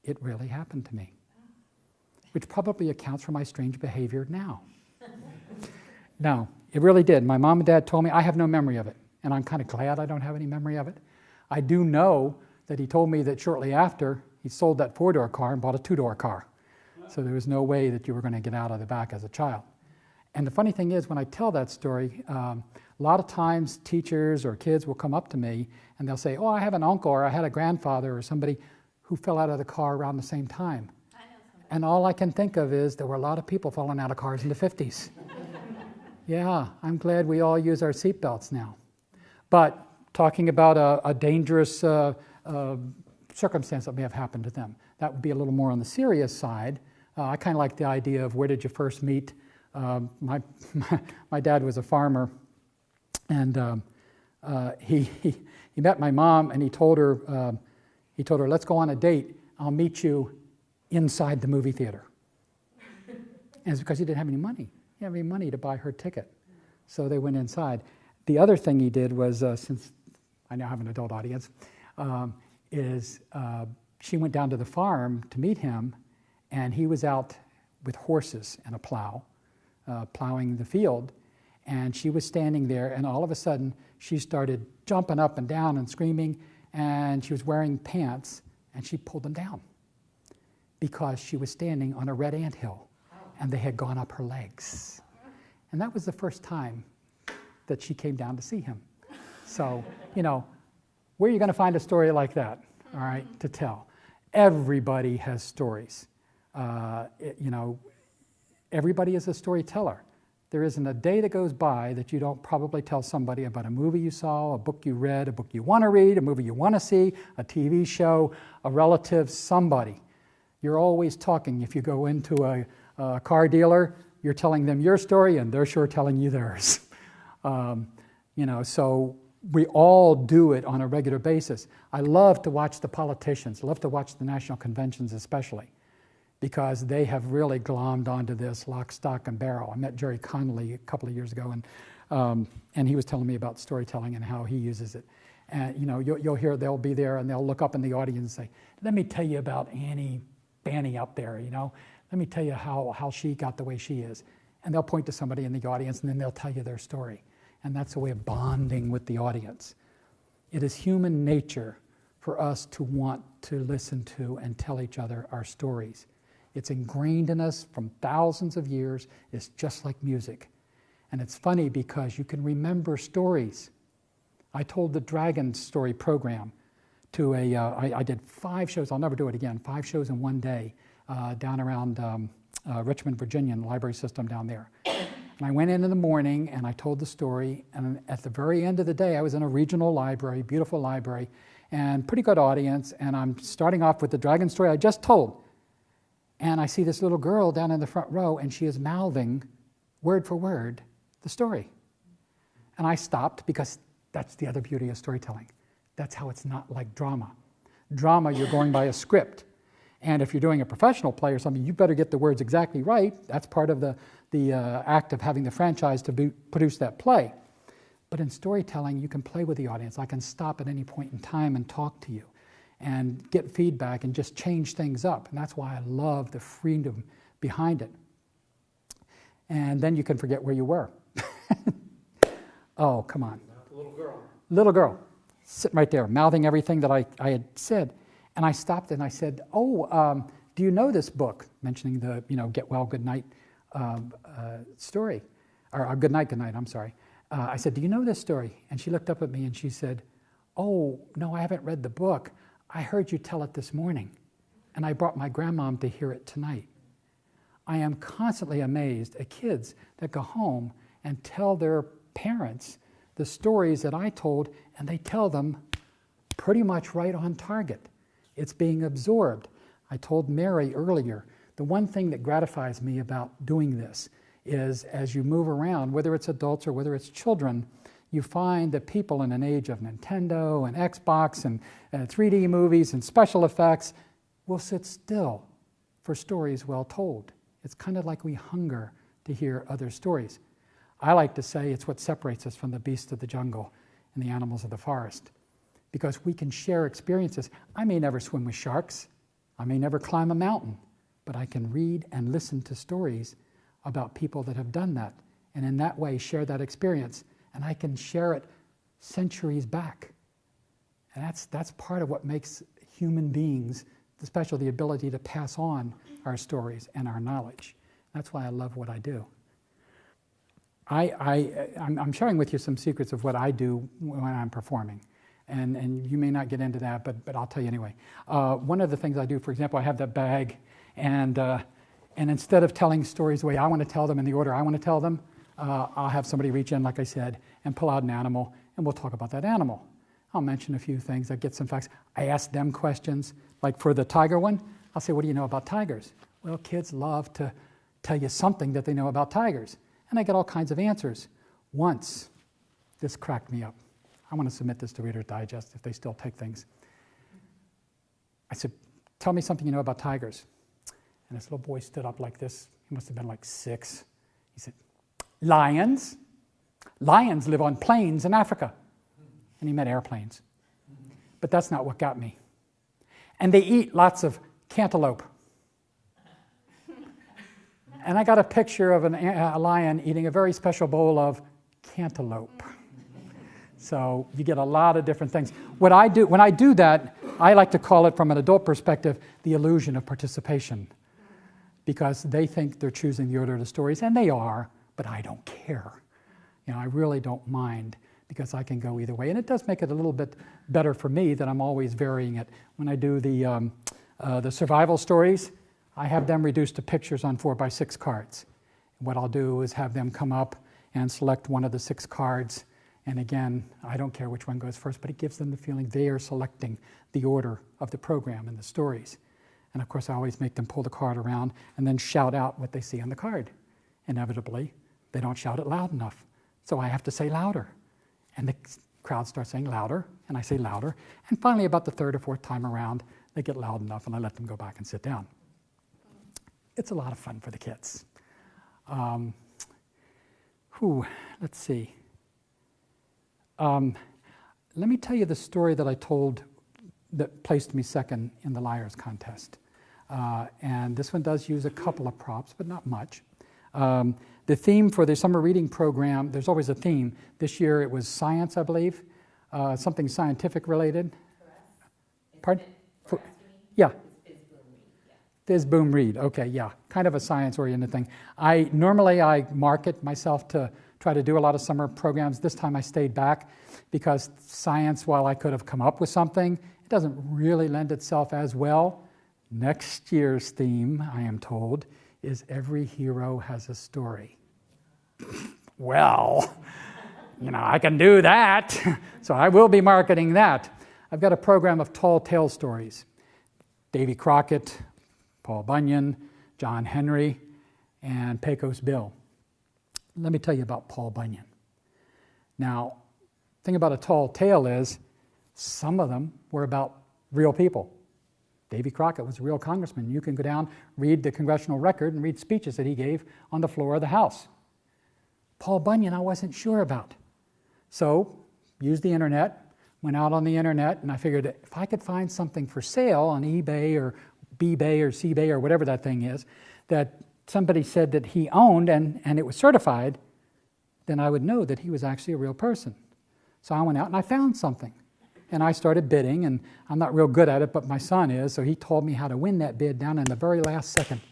it really happened to me, which probably accounts for my strange behavior now. No, it really did. My mom and dad told me. I have no memory of it, and I'm kind of glad I don't have any memory of it. I do know that he told me that shortly after, he sold that 4-door car and bought a 2-door car. So there was no way that you were going to get out of the back as a child. And the funny thing is, when I tell that story, a lot of times teachers or kids will come up to me and they'll say, oh, I have an uncle or I had a grandfather or somebody who fell out of the car around the same time. And all I can think of is there were a lot of people falling out of cars in the 50s. Yeah, I'm glad we all use our seatbelts now. But talking about a dangerous circumstance that may have happened to them, that would be a little more on the serious side. I kind of like the idea of where did you first meet? My dad was a farmer, and he met my mom, and he told her, let's go on a date. I'll meet you inside the movie theater. And it's because he didn't have any money. He didn't have any money to buy her ticket. So they went inside. The other thing he did was, since I now have an adult audience, she went down to the farm to meet him, and he was out with horses and a plow, plowing the field, and she was standing there, and all of a sudden she started jumping up and down and screaming, and she was wearing pants, and she pulled them down because she was standing on a red anthill, and they had gone up her legs. And that was the first time that she came down to see him. So, where are you going to find a story like that, all right, to tell? Everybody has stories. Everybody is a storyteller. There isn't a day that goes by that you don't probably tell somebody about a movie you saw, a book you read, a book you want to read, a movie you want to see, a TV show, a relative, somebody. You're always talking. If you go into a car dealer, you're telling them your story, and they're sure telling you theirs. So we all do it on a regular basis. I love to watch the politicians, love to watch the national conventions especially, because they have really glommed onto this lock, stock, and barrel. I met Jerry Connolly a couple of years ago, and he was telling me about storytelling and how he uses it. And you'll hear they'll be there and they'll look up in the audience and say, "Let me tell you about Annie Banny up there. Let me tell you how she got the way she is." And they'll point to somebody in the audience, and then they'll tell you their story. And that's a way of bonding with the audience. It is human nature for us to want to listen to and tell each other our stories. It's ingrained in us from thousands of years. It's just like music. And it's funny because you can remember stories. I told the Dragon Story program to I did 5 shows, I'll never do it again, 5 shows in one day down around Richmond, Virginia, in the library system down there. And I went in the morning and I told the story, and at the very end of the day I was in a regional library, beautiful library, and pretty good audience, and I'm starting off with the Dragon story I just told. And I see this little girl down in the front row, and she is mouthing, word for word, the story. And I stopped, because that's the other beauty of storytelling. That's how it's not like drama. Drama, you're going by a script. And if you're doing a professional play or something, you better get the words exactly right. That's part of the act of having the franchise to produce that play. But in storytelling, you can play with the audience. I can stop at any point in time and talk to you and get feedback and just change things up. And that's why I love the freedom behind it. And then you can forget where you were. Oh, come on. The little girl. Little girl, sitting right there, mouthing everything that I had said. And I stopped and I said, do you know this book? Mentioning the, Get Well, Good Night story. Or Good Night, I'm sorry. I said, do you know this story? And she looked up at me and she said, oh, no, I haven't read the book. I heard you tell it this morning, and I brought my grandmom to hear it tonight. I am constantly amazed at kids that go home and tell their parents the stories that I told, and they tell them pretty much right on target. It's being absorbed. I told Mary earlier, the one thing that gratifies me about doing this is as you move around, whether it's adults or whether it's children, you find that people in an age of Nintendo and Xbox and 3D movies and special effects will sit still for stories well told. It's kind of like we hunger to hear other stories. I like to say it's what separates us from the beasts of the jungle and the animals of the forest, because we can share experiences. I may never swim with sharks. I may never climb a mountain, but I can read and listen to stories about people that have done that, and in that way share that experience, and I can share it centuries back. And that's part of what makes human beings, especially the ability to pass on our stories and our knowledge. That's why I love what I do. I'm sharing with you some secrets of what I do when I'm performing. And you may not get into that, but I'll tell you anyway. One of the things I do, for example, I have that bag, and instead of telling stories the way I want to tell them in the order I want to tell them, I'll have somebody reach in, like I said, and pull out an animal, and we'll talk about that animal. I'll mention a few things, I get some facts. I ask them questions, like for the tiger one, I'll say, what do you know about tigers? Well, kids love to tell you something that they know about tigers. And I get all kinds of answers. Once, this cracked me up. I want to submit this to Reader's Digest if they still take things. I said, tell me something you know about tigers. And this little boy stood up like this. He must have been like 6. He said, lions. Lions live on plains in Africa. And he meant airplanes. But that's not what got me. And they eat lots of cantaloupe. And I got a picture of a lion eating a very special bowl of cantaloupe. So you get a lot of different things. What I do, when I do that, I like to call it, from an adult perspective, the illusion of participation. Because they think they're choosing the order of the stories, and they are, but I don't care. You know, I really don't mind, because I can go either way. And it does make it a little bit better for me that I'm always varying it. When I do the survival stories, I have them reduced to pictures on 4x6 cards. What I'll do is have them come up and select one of the 6 cards. And again, I don't care which one goes first, but it gives them the feeling they are selecting the order of the program and the stories. And of course, I always make them pull the card around and then shout out what they see on the card. Inevitably, they don't shout it loud enough. So I have to say louder. And the crowd starts saying louder, and I say louder. And finally, about the 3rd or 4th time around, they get loud enough, and I let them go back and sit down. It's a lot of fun for the kids. Let's see. Let me tell you the story that I told that placed me 2nd in the Liars contest. And this one does use a couple of props, but not much. The theme for the summer reading program, there's always a theme. This year it was science, I believe, something scientific related. Pardon? Yeah. Fizz, boom, read. Okay, yeah, kind of a science-oriented thing. Normally I market myself to try to do a lot of summer programs. This time I stayed back because science, while I could have come up with something, it doesn't really lend itself as well. Next year's theme, I am told, is every hero has a story. Well, you know, I can do that, so I will be marketing that. I've got a program of tall tale stories. Davy Crockett, Paul Bunyan, John Henry, and Pecos Bill. Let me tell you about Paul Bunyan. Now, the thing about a tall tale is some of them were about real people. Davy Crockett was a real congressman. You can go down, read the congressional record, and read speeches that he gave on the floor of the House. Paul Bunyan, I wasn't sure about. So, used the internet, went out on the internet, and I figured that if I could find something for sale on eBay or B-Bay or C-Bay or whatever that thing is, that somebody said that he owned and it was certified, then I would know that he was actually a real person. So I went out and I found something. And I started bidding, and I'm not real good at it, but my son is, so he told me how to win that bid down in the very last second.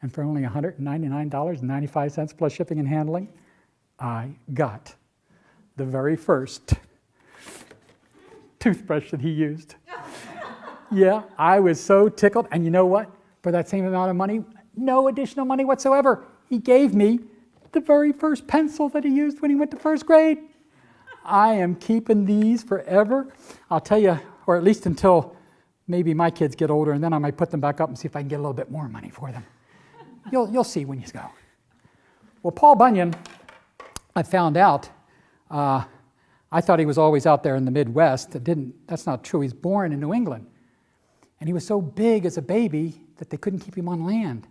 And for only $199.95 plus shipping and handling, I got the very first toothbrush that he used. Yeah, I was so tickled. And you know what? For that same amount of money, no additional money whatsoever, he gave me the very first pencil that he used when he went to 1st grade. I am keeping these forever. I'll tell you, or at least until maybe my kids get older, and then I might put them back up and see if I can get a little bit more money for them. You'll see when you go. Well, Paul Bunyan, I found out, I thought he was always out there in the Midwest. That's not true. He's born in New England. And he was so big as a baby that they couldn't keep him on land.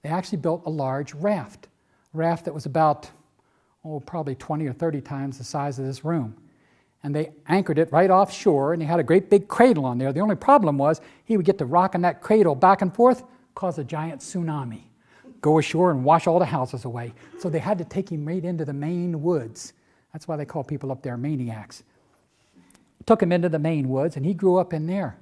They actually built a large raft that was about, probably 20 or 30 times the size of this room. and they anchored it right offshore, and he had a great big cradle on there. The only problem was he would get to rocking that cradle back and forth, cause a giant tsunami, go ashore and wash all the houses away. So they had to take him right into the Maine woods. That's why they call people up there maniacs. Took him into the Maine woods, and he grew up in there.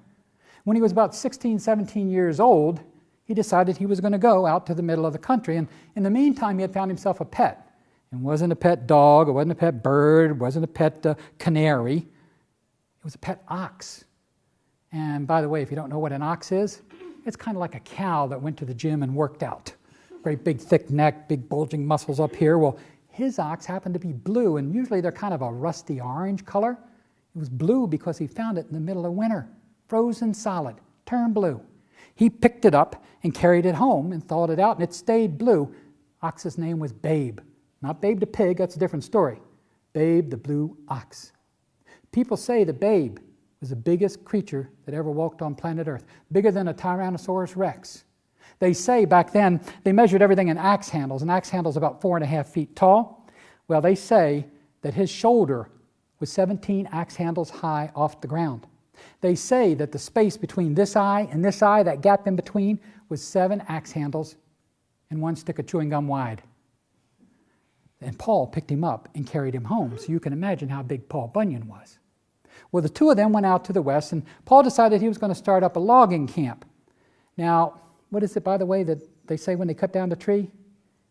When he was about 16, 17 years old, he decided he was going to go out to the middle of the country. And in the meantime, he had found himself a pet. It wasn't a pet dog, it wasn't a pet bird, it wasn't a pet canary. It was a pet ox. And by the way, if you don't know what an ox is, it's kind of like a cow that went to the gym and worked out. Great big thick neck, big bulging muscles up here. Well, his ox happened to be blue, and usually they're kind of a rusty orange color. It was blue because he found it in the middle of winter, frozen solid, turned blue. He picked it up and carried it home and thawed it out, and it stayed blue. Ox's name was Babe. Not Babe the pig, that's a different story. Babe the blue ox. People say that Babe was the biggest creature that ever walked on planet Earth, bigger than a Tyrannosaurus Rex. They say back then, they measured everything in axe handles. An axe handle is about 4.5 feet tall. Well, they say that his shoulder was 17 axe handles high off the ground. They say that the space between this eye and this eye, that gap in between, was 7 axe handles and 1 stick of chewing gum wide. And Paul picked him up and carried him home, so you can imagine how big Paul Bunyan was. Well, the two of them went out to the west, and Paul decided he was going to start up a logging camp. Now, what is it, by the way, that they say when they cut down the tree?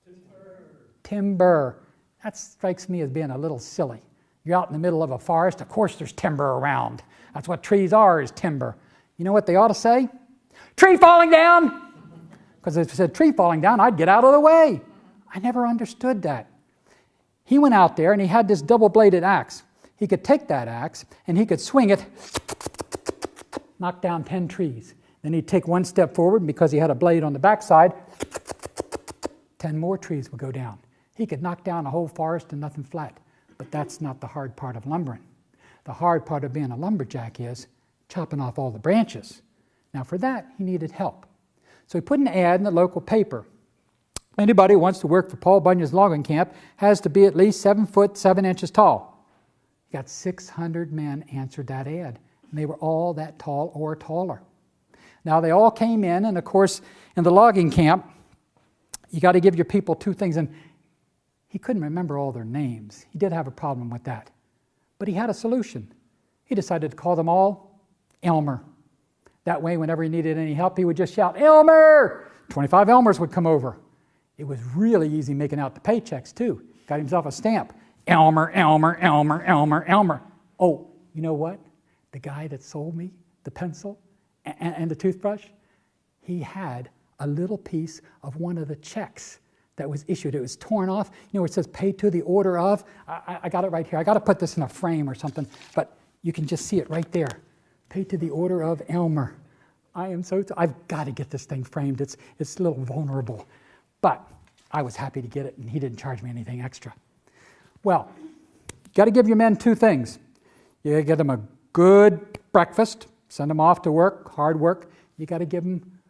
Timber. Timber. That strikes me as being a little silly. You're out in the middle of a forest, of course there's timber around. That's what trees are, is timber. You know what they ought to say? Tree falling down! Because if it said tree falling down, I'd get out of the way. I never understood that. He went out there and he had this double-bladed axe. He could take that axe and he could swing it, knock down 10 trees. Then he'd take 1 step forward, because he had a blade on the backside, 10 more trees would go down. He could knock down a whole forest and nothing flat. But that's not the hard part of lumbering. The hard part of being a lumberjack is chopping off all the branches. Now for that, he needed help. So he put an ad in the local paper. Anybody who wants to work for Paul Bunyan's logging camp has to be at least 7 foot 7 inches tall. He got 600 men answered that ad, and they were all that tall or taller. Now they all came in, and of course, in the logging camp, you got to give your people 2 things, and he couldn't remember all their names. He did have a problem with that, but he had a solution. He decided to call them all Elmer. That way, whenever he needed any help, he would just shout, "Elmer!" 25 Elmers would come over. It was really easy making out the paychecks, too. Got himself a stamp. Elmer, Elmer, Elmer, Elmer, Elmer. Oh, you know what? The guy that sold me the pencil and the toothbrush, he had a little piece of one of the checks that was issued. It was torn off. You know where it says paid to the order of? I got it right here. I got to put this in a frame or something, but you can just see it right there. Paid to the order of Elmer. I've got to get this thing framed. It's a little vulnerable. But I was happy to get it, and he didn't charge me anything extra. Well, you got to give your men 2 things. You got to get them a good breakfast, send them off to work, hard work. You got to give them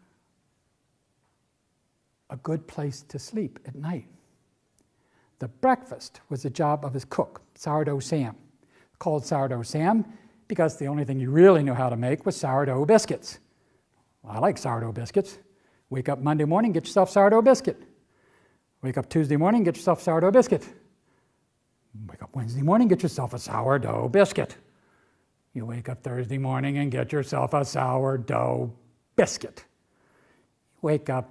a good place to sleep at night. The breakfast was the job of his cook, Sourdough Sam. Called Sourdough Sam because the only thing you really knew how to make was sourdough biscuits. Well, I like sourdough biscuits. Wake up Monday morning, get yourself sourdough biscuit. Wake up Tuesday morning, get yourself sourdough biscuit. Wake up Wednesday morning, get yourself a sourdough biscuit. You wake up Thursday morning and get yourself a sourdough biscuit. Wake up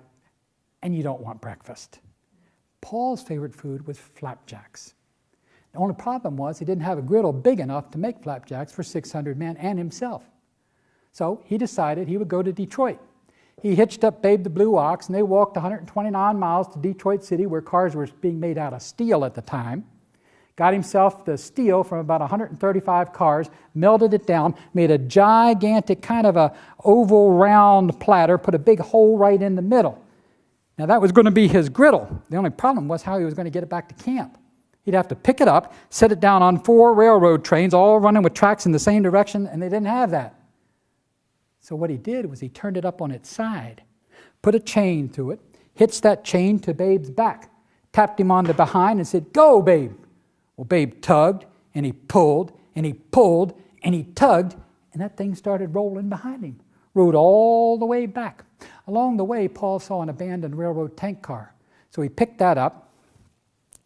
and you don't want breakfast. Paul's favorite food was flapjacks. The only problem was he didn't have a griddle big enough to make flapjacks for 600 men and himself. So he decided he would go to Detroit. He hitched up Babe the Blue Ox, and they walked 129 miles to Detroit City, where cars were being made out of steel at the time. Got himself the steel from about 135 cars, melted it down, made a gigantic kind of a oval round platter, put a big hole right in the middle. Now that was going to be his griddle. The only problem was how he was going to get it back to camp. He'd have to pick it up, set it down on 4 railroad trains, all running with tracks in the same direction, and they didn't have that. So what he did was he turned it up on its side, put a chain to it, hitched that chain to Babe's back, tapped him on the behind and said, "Go, Babe." Well, Babe tugged, and he pulled, and he pulled, and he tugged, and that thing started rolling behind him. Rode all the way back. Along the way, Paul saw an abandoned railroad tank car. So he picked that up,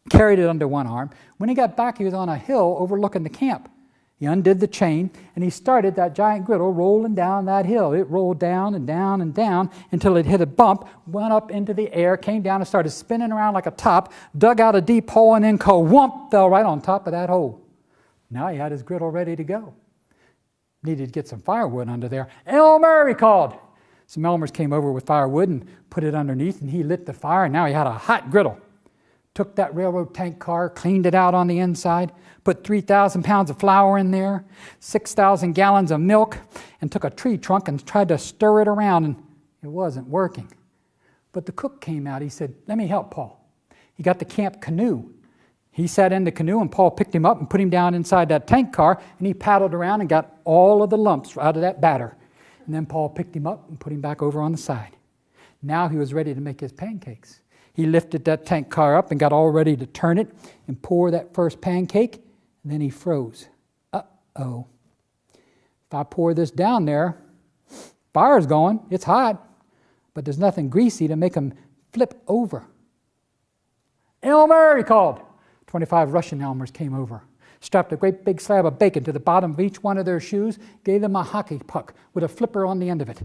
carried it under one arm. When he got back, he was on a hill overlooking the camp. He undid the chain, and he started that giant griddle rolling down that hill. It rolled down and down and down until it hit a bump, went up into the air, came down and started spinning around like a top, dug out a deep hole, and then ka-whump, fell right on top of that hole. Now he had his griddle ready to go. Needed to get some firewood under there. Elmer, he called. Some Elmers came over with firewood and put it underneath, and he lit the fire, and now he had a hot griddle. Took that railroad tank car, cleaned it out on the inside, put 3,000 pounds of flour in there, 6,000 gallons of milk, and took a tree trunk and tried to stir it around, and it wasn't working. But the cook came out. He said, "Let me help Paul." He got the camp canoe. He sat in the canoe, and Paul picked him up and put him down inside that tank car, and he paddled around and got all of the lumps out of that batter. And then Paul picked him up and put him back over on the side. Now he was ready to make his pancakes. He lifted that tank car up and got all ready to turn it and pour that first pancake, and then he froze. Uh-oh. If I pour this down there, fire's going, it's hot, but there's nothing greasy to make them flip over. "Elmer," he called. 25 Russian Elmers came over, strapped a great big slab of bacon to the bottom of each one of their shoes, gave them a hockey puck with a flipper on the end of it.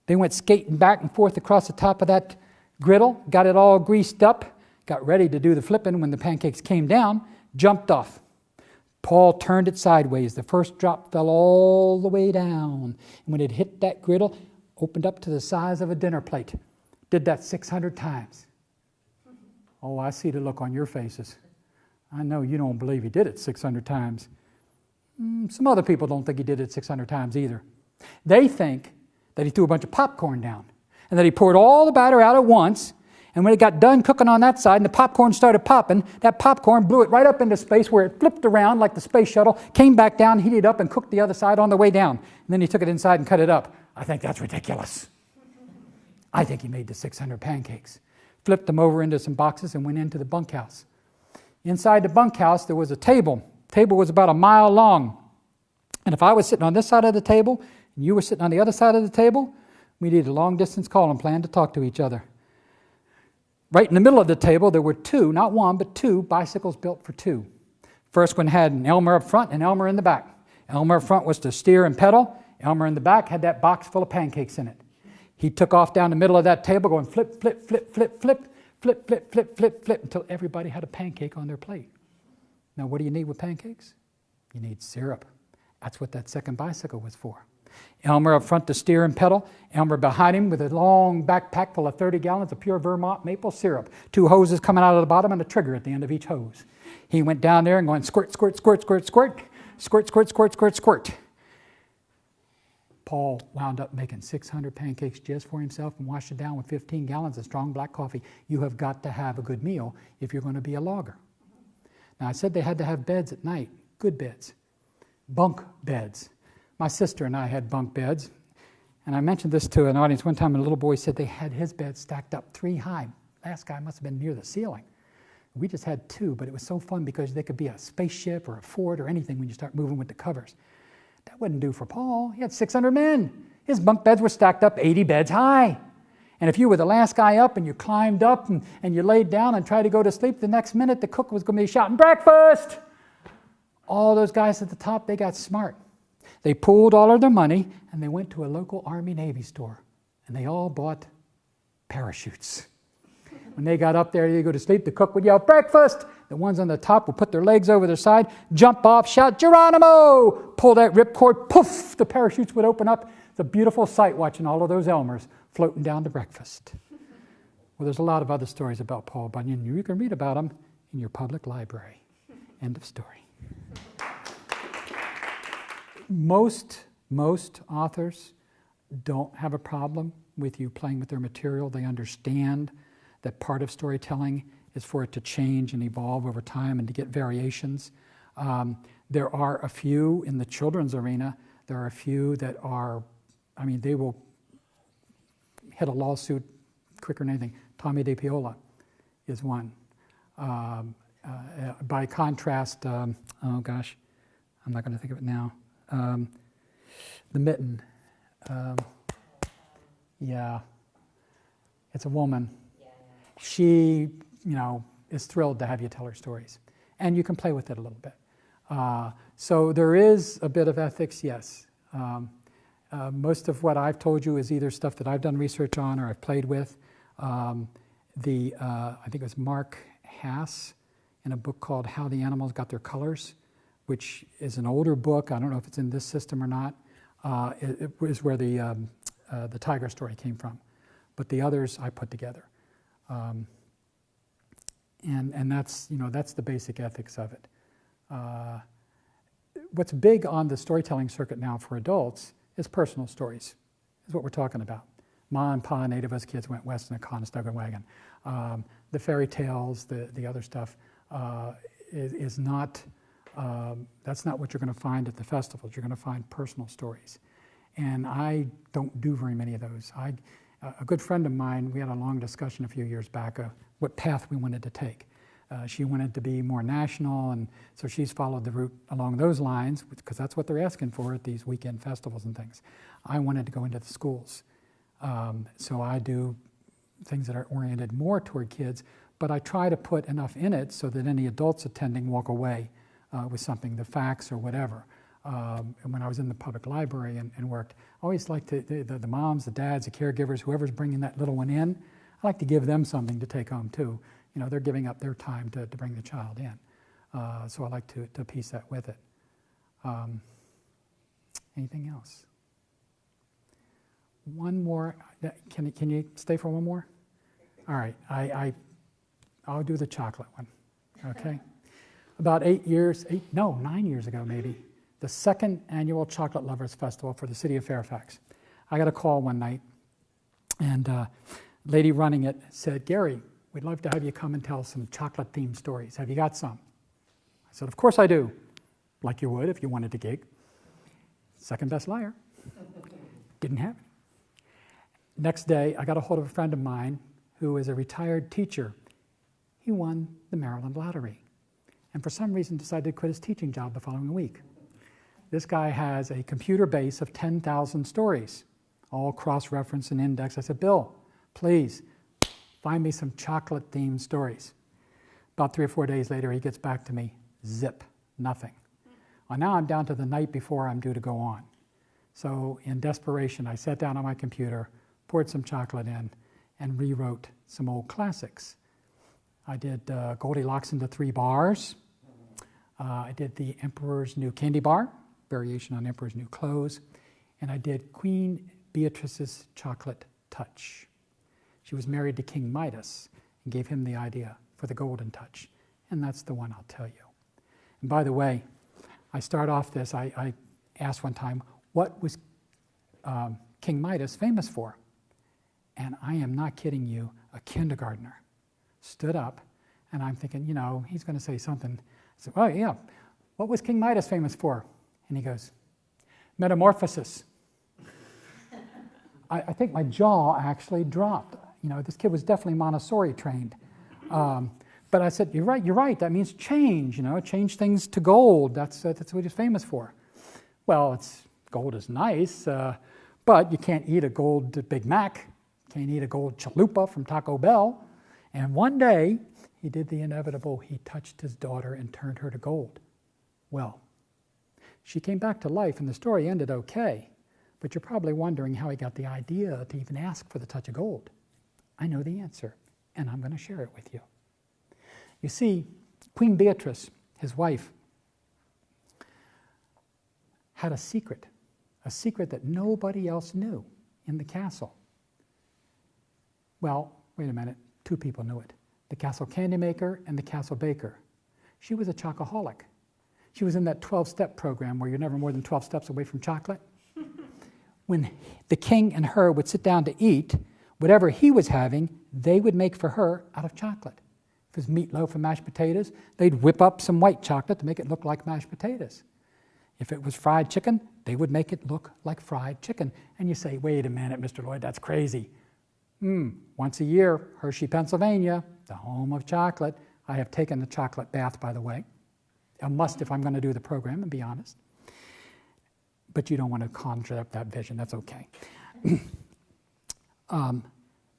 They went skating back and forth across the top of that griddle, got it all greased up, got ready to do the flipping when the pancakes came down, jumped off. Paul turned it sideways. The first drop fell all the way down. And when it hit that griddle, opened up to the size of a dinner plate. Did that 600 times. Oh, I see the look on your faces. I know you don't believe he did it 600 times. Some other people don't think he did it 600 times either. They think that he threw a bunch of popcorn down, and that he poured all the batter out at once, and when it got done cooking on that side and the popcorn started popping, that popcorn blew it right up into space where it flipped around like the space shuttle, came back down, heated up, and cooked the other side on the way down. And then he took it inside and cut it up. I think that's ridiculous. I think he made the 600 pancakes, flipped them over into some boxes, and went into the bunkhouse. Inside the bunkhouse, there was a table. The table was about a mile long. And if I was sitting on this side of the table, and you were sitting on the other side of the table, we needed a long-distance calling plan to talk to each other. Right in the middle of the table, there were two, not one, but two bicycles built for two. First one had an Elmer up front and Elmer in the back. Elmer up front was to steer and pedal. Elmer in the back had that box full of pancakes in it. He took off down the middle of that table going flip, flip, flip, flip, flip, flip, flip, flip, flip, flip, until everybody had a pancake on their plate. Now, what do you need with pancakes? You need syrup. That's what that second bicycle was for. Elmer up front to steer and pedal. Elmer behind him with a long backpack full of 30 gallons of pure Vermont maple syrup. 2 hoses coming out of the bottom and a trigger at the end of each hose. He went down there and going squirt, squirt, squirt, squirt, squirt, squirt, squirt, squirt, squirt, squirt. Paul wound up making 600 pancakes just for himself and washed it down with 15 gallons of strong black coffee. You have got to have a good meal if you're going to be a logger. Now, I said they had to have beds at night, good beds, bunk beds. My sister and I had bunk beds, and I mentioned this to an audience one time, and a little boy said they had his bed stacked up 3 high. Last guy must have been near the ceiling. We just had 2, but it was so fun because they could be a spaceship or a fort or anything when you start moving with the covers. That wouldn't do for Paul. He had 600 men. His bunk beds were stacked up 80 beds high. And if you were the last guy up and you climbed up and you laid down and tried to go to sleep, the next minute the cook was going to be shouting, "Breakfast!" All those guys at the top, they got smart. They pooled all of their money and they went to a local Army-Navy store and they all bought parachutes. When they got up there to go to sleep, the cook would yell, "Breakfast!" The ones on the top would put their legs over their side, jump off, shout, "Geronimo!" Pull that ripcord, poof, the parachutes would open up. It's a beautiful sight watching all of those Elmers floating down to breakfast. Well, there's a lot of other stories about Paul Bunyan. You can read about them in your public library. End of story. Most authors don't have a problem with you playing with their material. They understand that part of storytelling is for it to change and evolve over time and to get variations. There are a few in the children's arena. There are a few that are, they will hit a lawsuit quicker than anything. Tommy DePiola is one. By contrast, I'm not going to think of it now. The Mitten. Yeah. It's a woman. She, is thrilled to have you tell her stories. And you can play with it a little bit. So there is a bit of ethics, yes. Most of what I've told you is either stuff that I've done research on or I've played with. I think it was Mark Hass in a book called How the Animals Got Their Colors, which is an older book. I don't know if it's in this system or not. It is where the tiger story came from. But the others I put together. And that's, that's the basic ethics of it. What's big on the storytelling circuit now for adults is personal stories, is what we're talking about. Ma and Pa and 8 of us kids went west in a Conestoga wagon. The fairy tales, the other stuff, is not, that's not what you're going to find at the festivals. You're going to find personal stories. And I don't do very many of those. A good friend of mine, we had a long discussion a few years back of what path we wanted to take. She wanted to be more national, and so she's followed the route along those lines, because that's what they're asking for at these weekend festivals and things. I wanted to go into the schools. So I do things that are oriented more toward kids, but I try to put enough in it so that any adults attending walk away with something, the facts or whatever. And when I was in the public library and worked, I always liked the moms, the dads, the caregivers, whoever's bringing that little one in, I like to give them something to take home too. They're giving up their time to bring the child in. So I like to piece that with it. Anything else? One more. Can you stay for one more? All right. I'll do the chocolate one. Okay. About 9 years ago maybe, the second annual Chocolate Lovers Festival for the city of Fairfax. I got a call one night, and a lady running it said, "Gary, we'd love to have you come and tell some chocolate-themed stories. Have you got some?" I said, "Of course I do," like you would if you wanted to gig. Second best liar. Didn't have it. Next day, I got a hold of a friend of mine who is a retired teacher. He won the Maryland lottery, and for some reason decided to quit his teaching job the following week. This guy has a computer base of 10,000 stories, all cross-referenced and indexed. I said, "Bill, please, find me some chocolate-themed stories." About 3 or 4 days later, he gets back to me, zip, nothing. Well, now I'm down to the night before I'm due to go on. So in desperation, I sat down on my computer, poured some chocolate in, and rewrote some old classics. I did Goldilocks and the Three Bars. I did the Emperor's New Candy Bar, variation on Emperor's New Clothes. And I did Queen Beatrice's Chocolate Touch. She was married to King Midas and gave him the idea for the golden touch. And that's the one I'll tell you. And by the way, I start off this, I asked one time, what was King Midas famous for? And I am not kidding you, a kindergartner stood up, and I'm thinking, he's going to say something. I said, "Oh yeah, what was King Midas famous for?" And he goes, "Metamorphosis." I think my jaw actually dropped. This kid was definitely Montessori trained. But I said, you're right, that means change, change things to gold. That's what he's famous for. Well, gold is nice, but you can't eat a gold Big Mac. Can't eat a gold chalupa from Taco Bell. And one day, he did the inevitable. He touched his daughter and turned her to gold. Well, she came back to life, and the story ended okay. But you're probably wondering how he got the idea to even ask for the touch of gold. I know the answer, and I'm going to share it with you. You see, Queen Beatrice, his wife, had a secret that nobody else knew in the castle. Well, wait a minute, 2 people knew it. The castle candy maker and the castle baker. She was a chocoholic. She was in that 12-step program where you're never more than 12 steps away from chocolate. When the king and her would sit down to eat, whatever he was having, they would make for her out of chocolate. If it was meatloaf and mashed potatoes, they'd whip up some white chocolate to make it look like mashed potatoes. If it was fried chicken, they would make it look like fried chicken. And you say, "Wait a minute, Mr. Lloyd, that's crazy." Once a year, Hershey, Pennsylvania, the home of chocolate. I have taken the chocolate bath, by the way. A must if I'm going to do the program, and be honest. But you don't want to conjure up that vision. That's okay.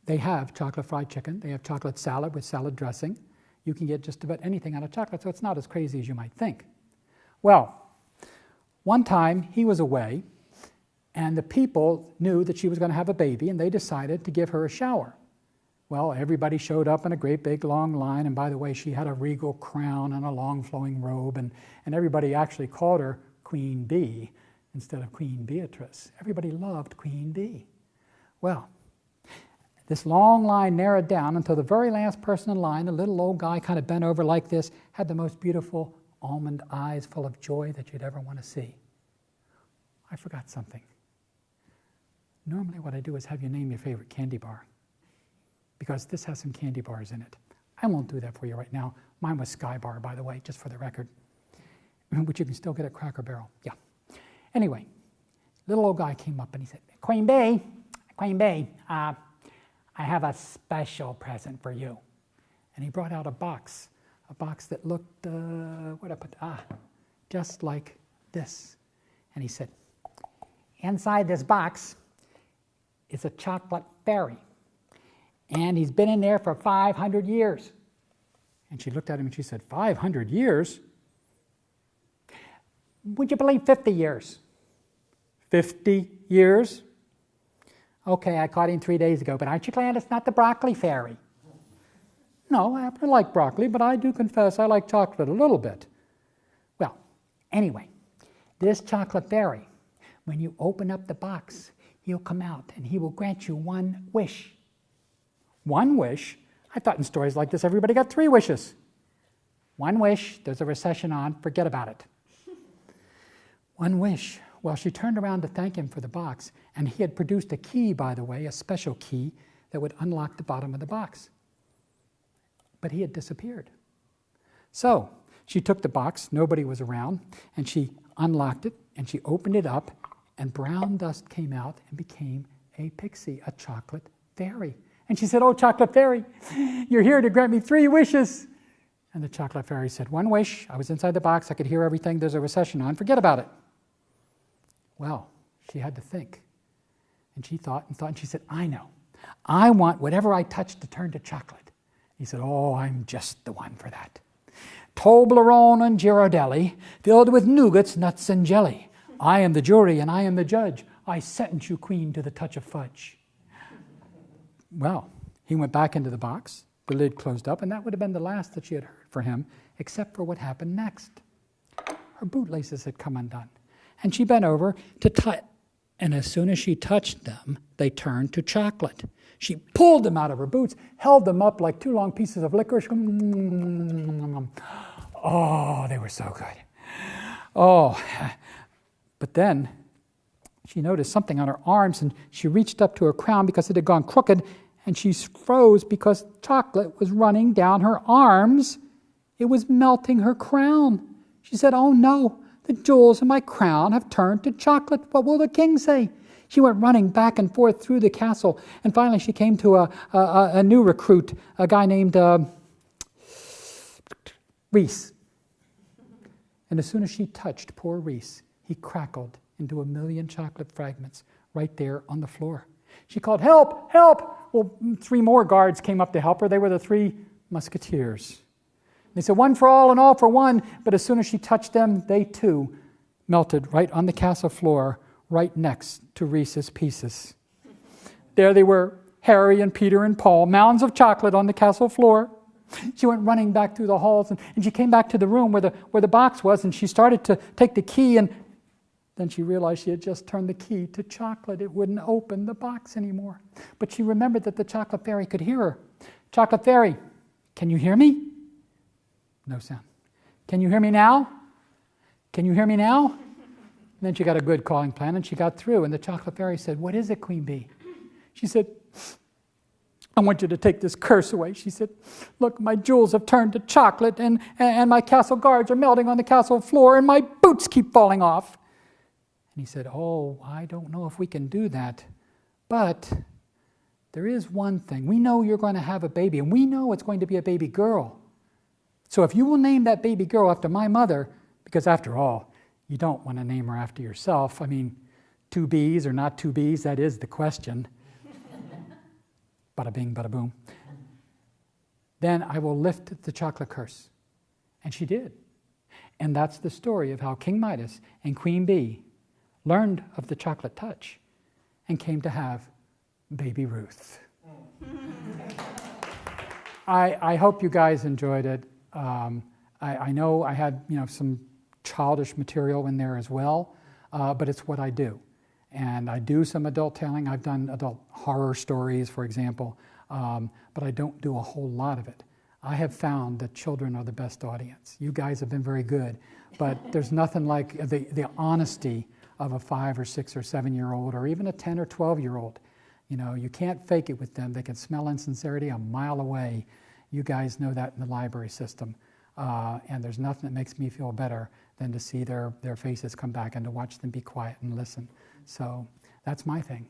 They have chocolate fried chicken. They have chocolate salad with salad dressing. You can get just about anything out of chocolate, so it's not as crazy as you might think. Well, one time he was away, and the people knew that she was going to have a baby, and they decided to give her a shower. Well, everybody showed up in a great big long line, and by the way, she had a regal crown and a long flowing robe, and everybody actually called her Queen Bee instead of Queen Beatrice. Everybody loved Queen Bee. Well, this long line narrowed down until the very last person in line, a little old guy kind of bent over like this, had the most beautiful almond eyes full of joy that you'd ever want to see. I forgot something. Normally what I do is have you name your favorite candy bar, because this has some candy bars in it. I won't do that for you right now. Mine was Sky Bar, by the way, just for the record, which you can still get at Cracker Barrel. Yeah. Anyway, little old guy came up and he said, Queen Bee, I have a special present for you. And he brought out a box that looked, just like this. And he said, inside this box is a chocolate fairy. And he's been in there for 500 years. And she looked at him and she said, 500 years? Would you believe 50 years? 50 years? Okay, I caught him 3 days ago, but aren't you glad it's not the broccoli fairy? No, I happen to like broccoli, but I do confess I like chocolate a little bit. Well, anyway, this chocolate fairy, when you open up the box, he'll come out and he will grant you one wish. One wish? I thought in stories like this everybody got 3 wishes. One wish, there's a recession on, forget about it. One wish. Well, she turned around to thank him for the box, and he had produced a key, by the way, a special key that would unlock the bottom of the box. But he had disappeared. So she took the box, nobody was around, and she unlocked it, and she opened it up, and brown dust came out and became a pixie, a chocolate fairy. And she said, oh, chocolate fairy, you're here to grant me 3 wishes. And the chocolate fairy said, one wish, I was inside the box, I could hear everything, there's a recession on, forget about it. Well, she had to think. And she thought, and she said, I know. I want whatever I touch to turn to chocolate. He said, oh, I'm just the one for that. Toblerone and Ghirardelli, filled with nougats, nuts, and jelly. I am the jury and I am the judge. I sentence you, queen, to the touch of fudge. Well, he went back into the box. The lid closed up, and that would have been the last that she had heard for him, except for what happened next. Her bootlaces had come undone. And she bent over to touch, and as soon as she touched them, they turned to chocolate. She pulled them out of her boots, held them up like 2 long pieces of licorice. Oh, they were so good. Oh, but then she noticed something on her arms, and she reached up to her crown because it had gone crooked, and she froze because chocolate was running down her arms. It was melting her crown. She said, oh no. The jewels in my crown have turned to chocolate. What will the king say? She went running back and forth through the castle, and finally she came to a new recruit, a guy named Reese. And as soon as she touched poor Reese, he crackled into 1,000,000 chocolate fragments right there on the floor. She called, help, help! Well, 3 more guards came up to help her. They were the 3 musketeers. They said, one for all and all for one. But as soon as she touched them, they too melted right on the castle floor, right next to Reese's pieces. There they were, Harry and Peter and Paul, mounds of chocolate on the castle floor. She went running back through the halls, and she came back to the room where the box was, and she started to take the key, and then she realized she had just turned the key to chocolate. It wouldn't open the box anymore. But she remembered that the chocolate fairy could hear her. Chocolate fairy, can you hear me? No sound. Can you hear me now? Can you hear me now? And then she got a good calling plan, and she got through. And the chocolate fairy said, what is it, Queen Bee? She said, I want you to take this curse away. She said, look, my jewels have turned to chocolate, and my castle guards are melting on the castle floor, and my boots keep falling off. And he said, oh, I don't know if we can do that. But there is one thing. We know you're going to have a baby, and we know it's going to be a baby girl. So if you will name that baby girl after my mother, because after all, you don't want to name her after yourself. I mean, two B's or not two B's, that is the question. Bada bing, bada boom. Then I will lift the chocolate curse. And she did. And that's the story of how King Midas and Queen Bee learned of the chocolate touch and came to have baby Ruth. I hope you guys enjoyed it. I know I had some childish material in there as well, but it's what I do. And I do some adult telling. I've done adult horror stories, for example, but I don't do a whole lot of it. I have found that children are the best audience. You guys have been very good, but there's nothing like the honesty of a 5 or 6 or 7-year-old or even a 10 or 12-year-old. You can't fake it with them. They can smell insincerity a mile away. You guys know that in the library system. And there's nothing that makes me feel better than to see their faces come back and to watch them be quiet and listen. So that's my thing.